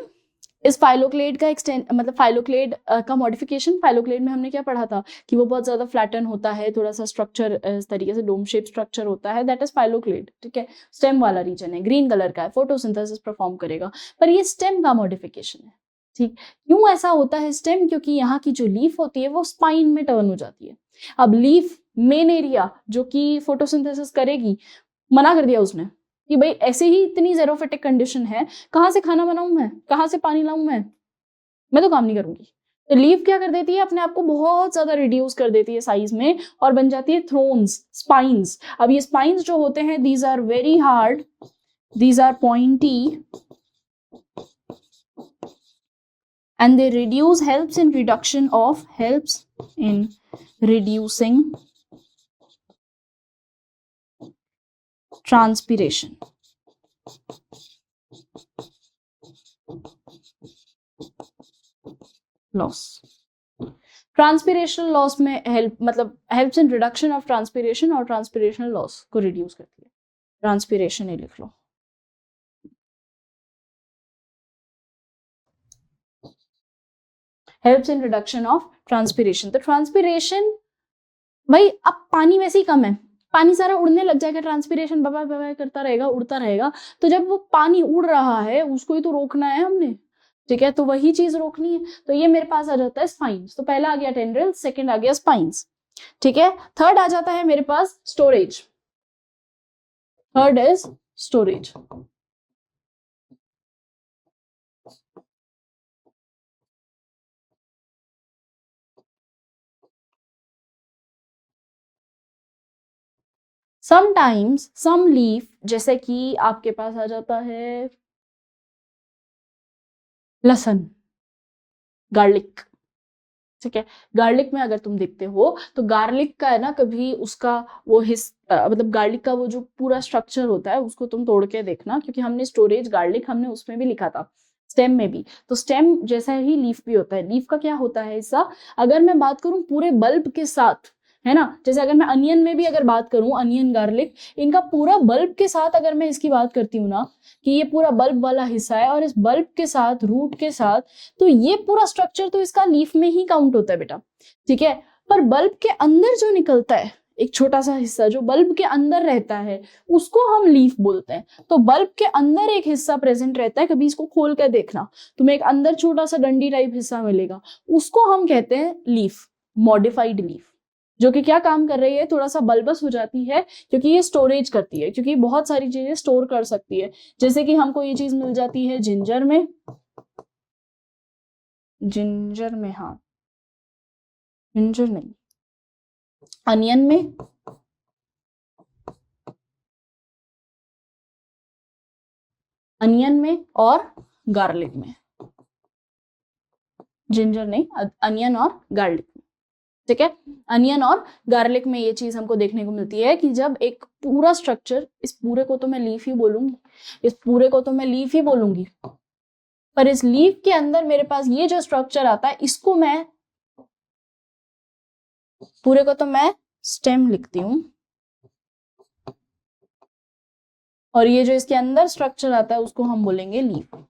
इस फाइलोक्लेड का एक्सटेंड, मतलब फाइलोक्लेड का मॉडिफिकेशन। फाइलोक्लेड में हमने क्या पढ़ा था कि वो बहुत ज्यादा फ्लैटन होता है, थोड़ा सा स्ट्रक्चर इस तरीके से डोम शेप स्ट्रक्चर होता है, दैट इज फाइलोक्लेड। ठीक है, स्टेम वाला रीजन है, ग्रीन कलर का है, फोटोसिंथेसिस परफॉर्म करेगा, पर ये स्टेम का मॉडिफिकेशन है। ठीक, क्यों ऐसा होता है स्टेम? क्योंकि यहाँ की जो लीफ होती है वो स्पाइन में टर्न हो जाती है। अब लीफ मेन एरिया जो कि फोटोसिंथेसिस करेगी, मना कर दिया उसने कि भाई ऐसे ही इतनी जेरोफिटिक कंडीशन है, कहाँ से खाना बनाऊं मैं, कहाँ से पानी लाऊं मैं तो काम नहीं करूंगी। तो लीफ क्या कर देती है, अपने आप को बहुत ज्यादा रिड्यूस कर देती है साइज में और बन जाती है थ्रोन्स, स्पाइन्स। अब ये स्पाइन्स जो होते हैं, these are very hard, these are pointy and they helps in reducing transpiration. Loss. Transpirational loss में हेल्प, मतलब helps in reduction of transpiration और ट्रांसपीरेशनल लॉस को रिड्यूस करती है। ट्रांसपीरेशन ही लिख लो। Helps in reduction of transpiration. तो ट्रांसपीरेशन भाई, अब पानी वैसे ही कम है, पानी सारा उड़ने लग जाएगा, ट्रांसपीरेशन बबा बबा करता रहेगा, उड़ता रहेगा। तो जब वो पानी उड़ रहा है उसको ही तो रोकना है हमने, ठीक है, तो वही चीज रोकनी है। तो ये मेरे पास आ जाता है स्पाइन्स। तो पहला आ गया टेंड्रिल, सेकंड आ गया स्पाइन्स, ठीक है। थर्ड आ जाता है मेरे पास storage. Third is storage. Sometimes some leaf, जैसे कि आपके पास आ जाता है लहसुन, गार्लिक, ठीक है। गार्लिक में अगर तुम देखते हो तो गार्लिक का है ना, कभी उसका वो मतलब गार्लिक का वो जो पूरा स्ट्रक्चर होता है उसको तुम तोड़ के देखना, क्योंकि हमने स्टोरेज गार्लिक हमने उसमें भी लिखा था, स्टेम में भी। तो स्टेम जैसा ही लीफ भी होता है। लीफ का क्या होता है हिस्सा, अगर मैं बात करूं पूरे बल्ब के साथ, है ना, जैसे अगर मैं अनियन में भी अगर बात करूं, अनियन गार्लिक, इनका पूरा बल्ब के साथ अगर मैं इसकी बात करती हूँ ना, कि ये पूरा बल्ब वाला हिस्सा है और इस बल्ब के साथ, रूट के साथ, तो ये पूरा स्ट्रक्चर तो इसका लीफ में ही काउंट होता है बेटा, ठीक है। पर बल्ब के अंदर जो निकलता है एक छोटा सा हिस्सा जो बल्ब के अंदर रहता है, उसको हम लीफ बोलते हैं। तो बल्ब के अंदर एक हिस्सा प्रेजेंट रहता है, कभी इसको खोल कर देखना, तुम्हें एक अंदर छोटा सा डंडी टाइप हिस्सा मिलेगा, उसको हम कहते हैं लीफ, मॉडिफाइड लीफ, जो कि क्या काम कर रही है, थोड़ा सा बल्बस हो जाती है, क्योंकि ये स्टोरेज करती है, क्योंकि बहुत सारी चीजें स्टोर कर सकती है। जैसे कि हमको ये चीज मिल जाती है जिंजर में, जिंजर में, हाँ जिंजर नहीं, अनियन में, अनियन में और गार्लिक में। जिंजर नहीं, अनियन और गार्लिक, ठीक है। अनियन और गार्लिक में ये चीज हमको देखने को मिलती है कि जब एक पूरा स्ट्रक्चर, इस पूरे को तो मैं लीफ ही बोलूंगी, इस पूरे को तो मैं लीफ ही बोलूंगी, पर इस लीफ के अंदर मेरे पास ये जो स्ट्रक्चर आता है, इसको मैं, पूरे को तो मैं स्टेम लिखती हूं, और ये जो इसके अंदर स्ट्रक्चर आता है उसको हम बोलेंगे लीफ,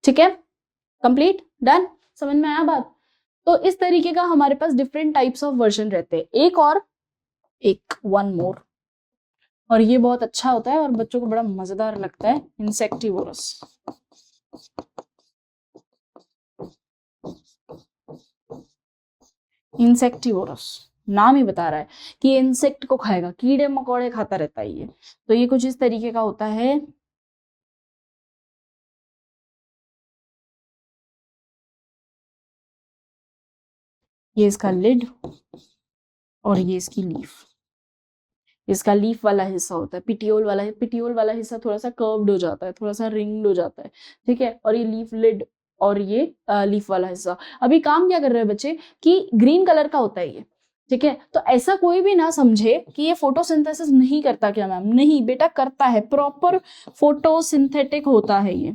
ठीक है। कंप्लीट, डन, समझ में आया बात। तो इस तरीके का हमारे पास डिफरेंट टाइप्स ऑफ वर्जन रहते हैं। एक वन मोर, और ये बहुत अच्छा होता है और बच्चों को बड़ा मजेदार लगता है, इंसेक्टिवोरस। इंसेक्टिवोरस नाम ही बता रहा है कि इंसेक्ट को खाएगा, कीड़े मकोड़े खाता रहता है ये। तो ये कुछ इस तरीके का होता है। ये इसका लिड और ये इसकी लीफ, इसका लीफ वाला हिस्सा होता है, पिटियोल वाला, पिटियोल वाला हिस्सा थोड़ा सा कर्व्ड हो जाता है, थोड़ा सा रिंग्ड हो जाता है, ठीक है। और ये लीफ लिड और ये लीफ वाला हिस्सा। अभी काम क्या कर रहे हैं बच्चे कि ग्रीन कलर का होता है ये, ठीक है। तो ऐसा कोई भी ना समझे कि ये फोटोसिंथेसिस नहीं करता, क्या मैम, नहीं बेटा करता है, प्रॉपर फोटोसिंथेटिक होता है ये,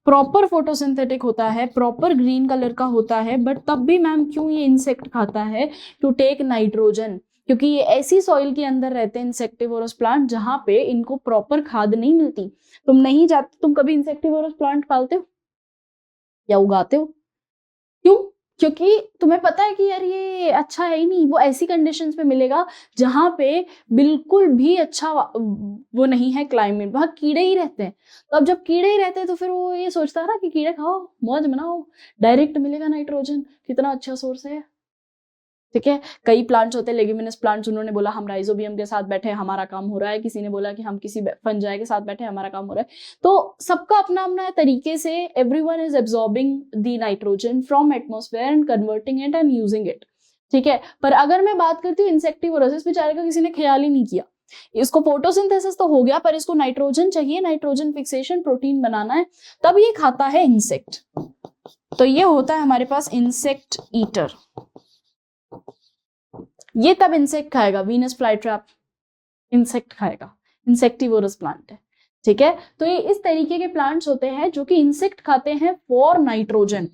प्रॉपर फोटोसिंथेटिक होता है, प्रॉपर ग्रीन कलर का होता है। बट तब भी मैम क्यों ये इंसेक्ट खाता है, टू टेक नाइट्रोजन, क्योंकि ये ऐसी सॉइल के अंदर रहते हैं इंसेक्टिवोरस प्लांट जहां पे इनको प्रॉपर खाद नहीं मिलती। तुम नहीं जाते, तुम कभी इंसेक्टिवोरस प्लांट पालते हो या उगाते हो, क्यों, क्योंकि तुम्हें पता है कि यार ये अच्छा है ही नहीं, वो ऐसी कंडीशंस पे मिलेगा जहां पे बिल्कुल भी अच्छा वो नहीं है क्लाइमेट, वहां कीड़े ही रहते हैं। तो अब जब कीड़े ही रहते हैं तो फिर वो ये सोचता है ना कि कीड़े खाओ, मौज मनाओ, डायरेक्ट मिलेगा नाइट्रोजन, कितना अच्छा सोर्स है, ठीक है। कई प्लांट्स होते हैं लेग्यूमिनस प्लांट्स, उन्होंने बोला हम राइजोबियम के साथ बैठे हमारा काम हो रहा है, किसी ने बोला कि हम किसी फंजाई के साथ बैठे हमारा काम हो रहा है। तो सबका अपना अपना तरीके से everyone is absorbing the nitrogen from atmosphere and converting it and using it. ठीक है। पर अगर मैं बात करती हूँ इंसेक्टिवोरस, बेचारे का किसी ने ख्याल ही नहीं किया, इसको फोटोसिंथेसिस तो हो गया पर इसको नाइट्रोजन चाहिए, नाइट्रोजन फिक्सेशन प्रोटीन बनाना है, तब ये खाता है इंसेक्ट। तो ये होता है हमारे पास इंसेक्ट ईटर। ये तब इंसेक्ट खाएगा, वीनस फ्लाईट्रैप इंसेक्ट खाएगा, इंसेक्टिवोरस प्लांट है। ठीक है। तो ये इस तरीके के प्लांट्स होते हैं जो कि इंसेक्ट खाते हैं फॉर नाइट्रोजन,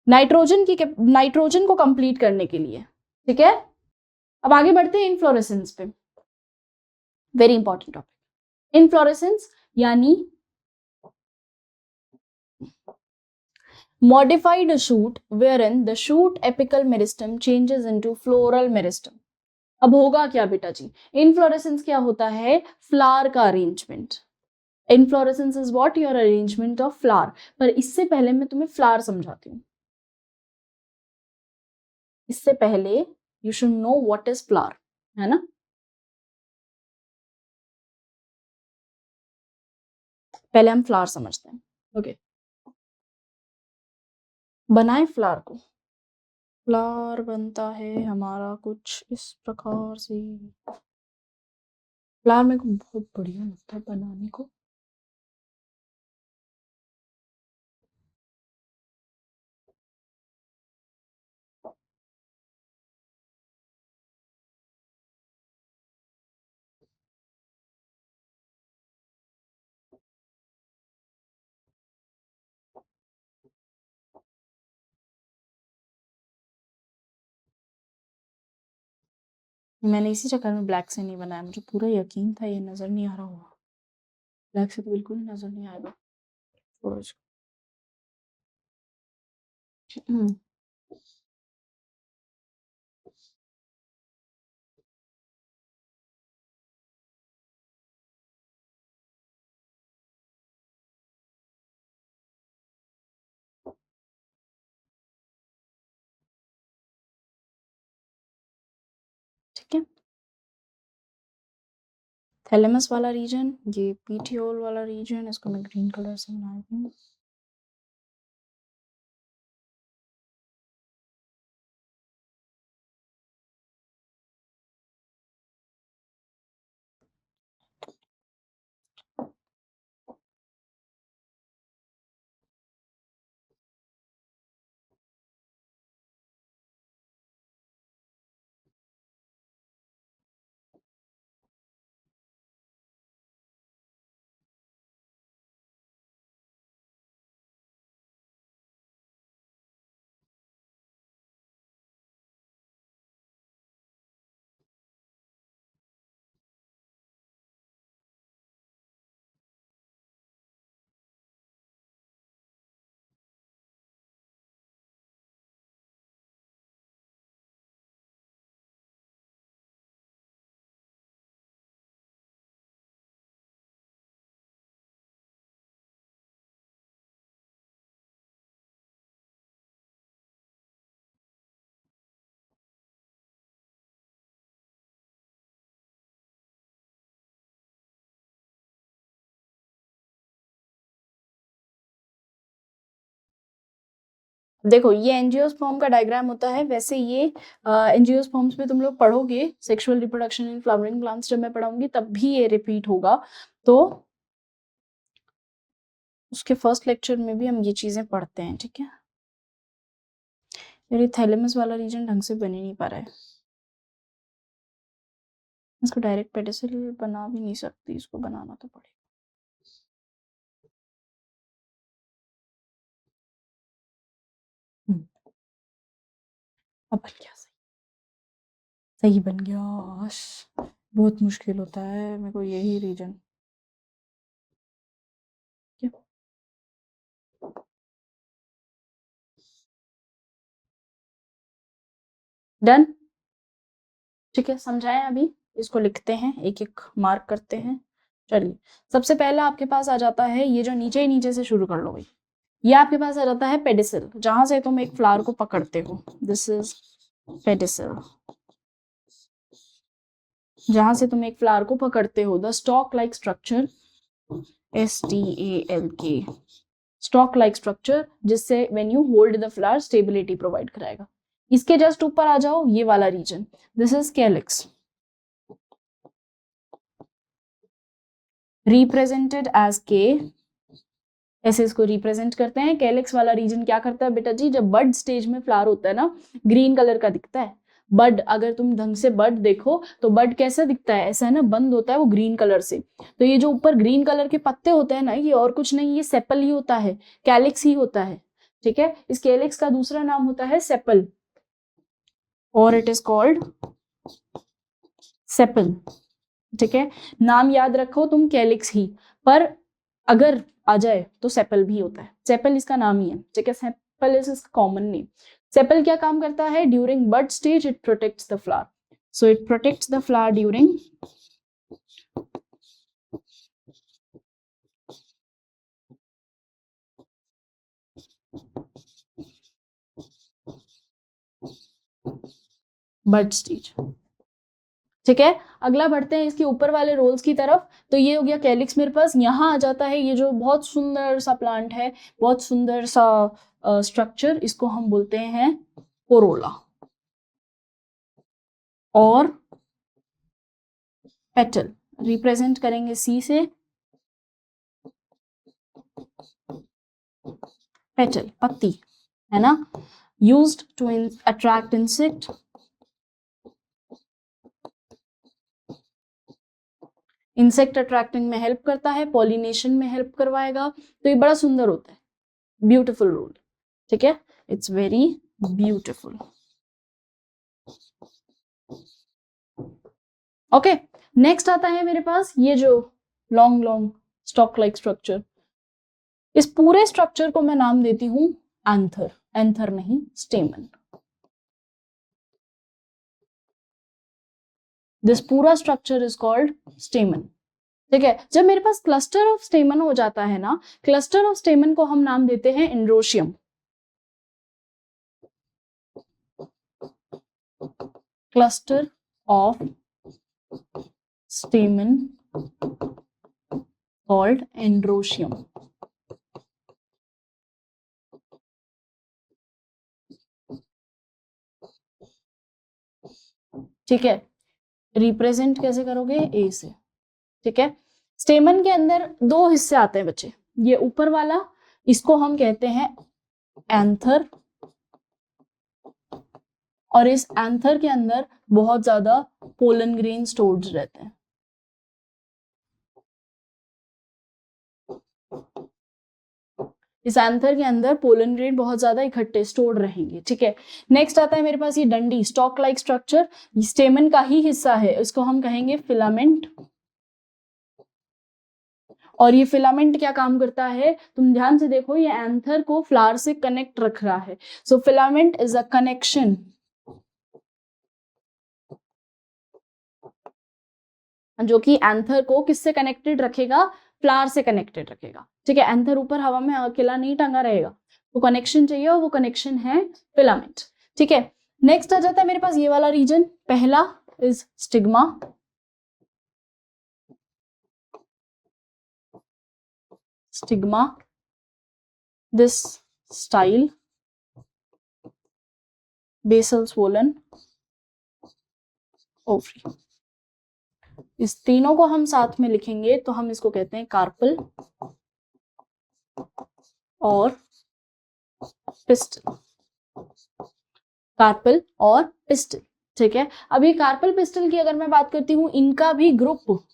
नाइट्रोजन को कंप्लीट करने के लिए। ठीक है। अब आगे बढ़ते हैं इनफ्लोरेसेंस पे, वेरी इंपॉर्टेंट टॉपिक। इनफ्लोरेसेंस यानी modified shoot wherein the shoot apical meristem changes into floral meristem। अब होगा क्या बेटा जी, इनफ्लोरेसेंस क्या होता है, फ्लावर का arrangement. Inflorescence is what, your arrangement of flower. पर इससे पहले मैं तुम्हें फ्लावर समझाती हूँ, इससे पहले you should know what is flower, है ना। पहले हम फ्लावर समझते हैं। ओके, बनाए फ्लावर को, फ्लावर बनता है हमारा कुछ इस प्रकार से। फ्लावर मेरे को बहुत बढ़िया लगता है बनाने को। मैंने इसी चक्कर में ब्लैक से नहीं बनाया, मुझे पूरा यकीन था ये नजर नहीं आ रहा होगा, ब्लैक से तो बिल्कुल नजर नहीं आएगा। छोड़ो इसको। ठीक है। थैलेमस वाला रीजन, ये पीटियोल वाला रीजन, इसको मैं ग्रीन कलर से बनाती हूँ। देखो ये एंजियोस्पर्म का डायग्राम होता है, वैसे ये एंजियोस्पर्म्स में तुम लोग पढ़ोगे sexual reproduction in flowering plants, जब मैं पढ़ाऊंगी तब भी ये रिपीट होगा, तो उसके फर्स्ट लेक्चर में भी हम ये चीजें पढ़ते हैं। ठीक है। मेरी थैलेमस वाला रीजन ढंग से बन ही नहीं पा रहा है, इसको डायरेक्ट पेडिसिल बना भी नहीं सकती, इसको बनाना तो पड़ेगा। अब बन गया, सही सही बन गया। बहुत मुश्किल होता है मेरे को यही रीजन। डन। ठीक है, समझाएं अभी, इसको लिखते हैं, एक एक मार्क करते हैं। चलिए, सबसे पहला आपके पास आ जाता है ये जो नीचे ही नीचे से शुरू कर लो भाई, ये आपके पास आ जाता है पेडिसल, जहां से तुम एक फ्लावर को पकड़ते हो, दिस इज पेडिसल, जहां से तुम एक फ्लावर को पकड़ते हो। The stalk like structure, STALK, stalk like structure, जिससे when you hold the flower stability provide कराएगा। इसके जस्ट ऊपर आ जाओ, ये वाला region, this is calyx, represented as K, ऐसे इसको रिप्रेजेंट करते हैं। कैलिक्स वाला रीजन क्या करता है बेटा जी, जब बड स्टेज में फ्लावर होता है ना, ग्रीन कलर का दिखता है। बड, अगर तुम ढंग से बड देखो तो बड कैसा दिखता है, ऐसा है ना, बंद होता है वो ग्रीन कलर से। तो ये जो ऊपर ग्रीन कलर के पत्ते होते हैं ना, ये और कुछ नहीं, ये सेपल ही होता है, कैलिक्स ही होता है। ठीक है, इस कैलिक्स का दूसरा नाम होता है सेपल, और इट इज कॉल्ड सेपल। ठीक है, नाम याद रखो तुम कैलिक्स ही, पर अगर आ जाए तो सेपल भी होता है, सेपल इसका नाम ही है। ठीक है, सेपल इज इसका कॉमन नेम। सेपल क्या काम करता है, during bud stage it protects the flower, so it protects the flower during bud stage. ठीक है, अगला बढ़ते हैं इसके ऊपर वाले रोल्स की तरफ। तो ये हो गया कैलिक्स मेरे पास। यहाँ आ जाता है ये जो बहुत सुंदर सा प्लांट है, बहुत सुंदर सा स्ट्रक्चर, इसको हम बोलते हैं कोरोला और पेटल, रिप्रेजेंट करेंगे सी से, पेटल पत्ती, है ना, used to attract insect, insect attracting में हेल्प करता है, पॉलिनेशन में हेल्प करवाएगा। तो ये बड़ा सुंदर होता है, ब्यूटिफुल रोल। ठीक है, it's very beautiful. Okay, next आता है मेरे पास ये जो long long stalk like structure. इस पूरे स्ट्रक्चर को मैं नाम देती हूं एंथर, एंथर नहीं स्टेमन। दिस पूरा स्ट्रक्चर इज कॉल्ड स्टेमन। ठीक है, जब मेरे पास क्लस्टर ऑफ स्टेमन हो जाता है ना, क्लस्टर ऑफ स्टेमन को हम नाम देते हैं androecium. Cluster of स्टेमन called androecium. ठीक है, रिप्रेजेंट कैसे करोगे, ए से। ठीक है, स्टेमन के अंदर दो हिस्से आते हैं बच्चे, ये ऊपर वाला इसको हम कहते हैं एंथर, और इस एंथर के अंदर बहुत ज्यादा पोलन ग्रेन स्टोर्ड रहते हैं। इस एंथर के अंदर पोलन ग्रेन बहुत ज्यादा इकट्ठे स्टोर्ड रहेंगे। ठीक है, नेक्स्ट आता है मेरे पास ये डंडी, स्टॉक लाइक स्ट्रक्चर, स्टेमन का ही हिस्सा है, इसको हम कहेंगे फिलामेंट। और ये फिलामेंट क्या काम करता है, तुम ध्यान से देखो, ये एंथर को फ्लावर से कनेक्ट रख रहा है। सो फिलामेंट इज अ कनेक्शन, जो कि एंथर को किससे कनेक्टेड रखेगा, फ्लावर से कनेक्टेड रखेगा। ठीक है, एंथर ऊपर हवा में अकेला नहीं टंगा रहेगा, तो कनेक्शन चाहिए और वो कनेक्शन है फिलामेंट। ठीक है, नेक्स्ट आ जाता है मेरे पास ये वाला रीजन, पहला is stigma, stigma, this style, basal swollen ovary. इस तीनों को हम साथ में लिखेंगे तो हम इसको कहते हैं कार्पल और पिस्टल, कार्पल और पिस्टल। ठीक है, अभी कार्पल पिस्टल की अगर मैं बात करती हूं, इनका भी ग्रुप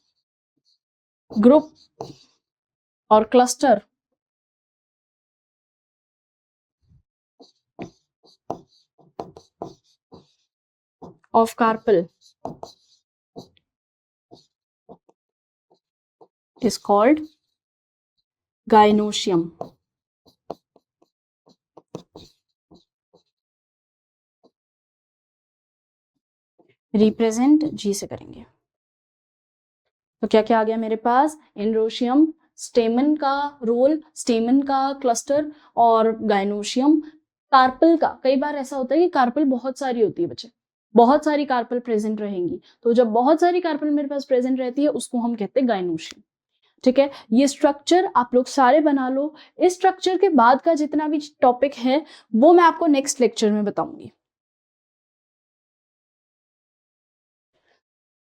और cluster of carpel is called gynoecium। Represent G से करेंगे, तो क्या क्या आ गया मेरे पास, एंड्रोशियम, स्टेमन का रोल, स्टेमन का क्लस्टर और गाइनोशियम। कार्पल का, कई बार ऐसा होता है कि कार्पल बहुत सारी होती है बच्चे, बहुत सारी कार्पल प्रेजेंट रहेंगी, तो जब बहुत सारी कार्पल मेरे पास प्रेजेंट रहती है उसको हम कहते हैं गाइनोशियम। ठीक है, ये स्ट्रक्चर आप लोग सारे बना लो। इस स्ट्रक्चर के बाद का जितना भी टॉपिक है वो मैं आपको नेक्स्ट लेक्चर में बताऊंगी।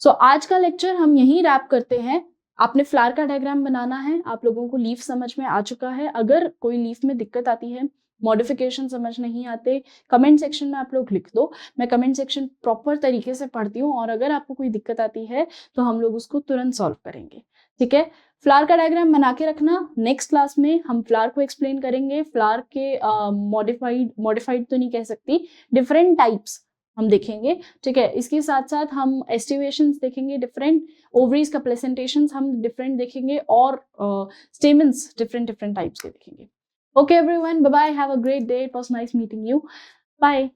सो आज का लेक्चर हम यहीं रैप करते हैं। आपने फ्लावर का डायग्राम बनाना है, आप लोगों को लीफ समझ में आ चुका है। अगर कोई लीफ में दिक्कत आती है, मॉडिफिकेशन समझ नहीं आते, कमेंट सेक्शन में आप लोग लिख दो, मैं कमेंट सेक्शन प्रॉपर तरीके से पढ़ती हूँ, और अगर आपको कोई दिक्कत आती है तो हम लोग उसको तुरंत सॉल्व करेंगे। ठीक है, फ्लावर का डायग्राम बना के रखना। नेक्स्ट क्लास में हम फ्लावर को एक्सप्लेन करेंगे, फ्लावर के मॉडिफाइड तो नहीं कह सकती, डिफरेंट टाइप्स हम देखेंगे। ठीक है, इसके साथ साथ हम एस्टिवेशंस देखेंगे डिफरेंट, ओवरीज का प्लेसेंटेशंस हम डिफरेंट देखेंगे, और स्टेमन्स डिफरेंट डिफरेंट टाइप्स के देखेंगे। Okay everyone, bye bye, have a great day, it was nice meeting you, bye.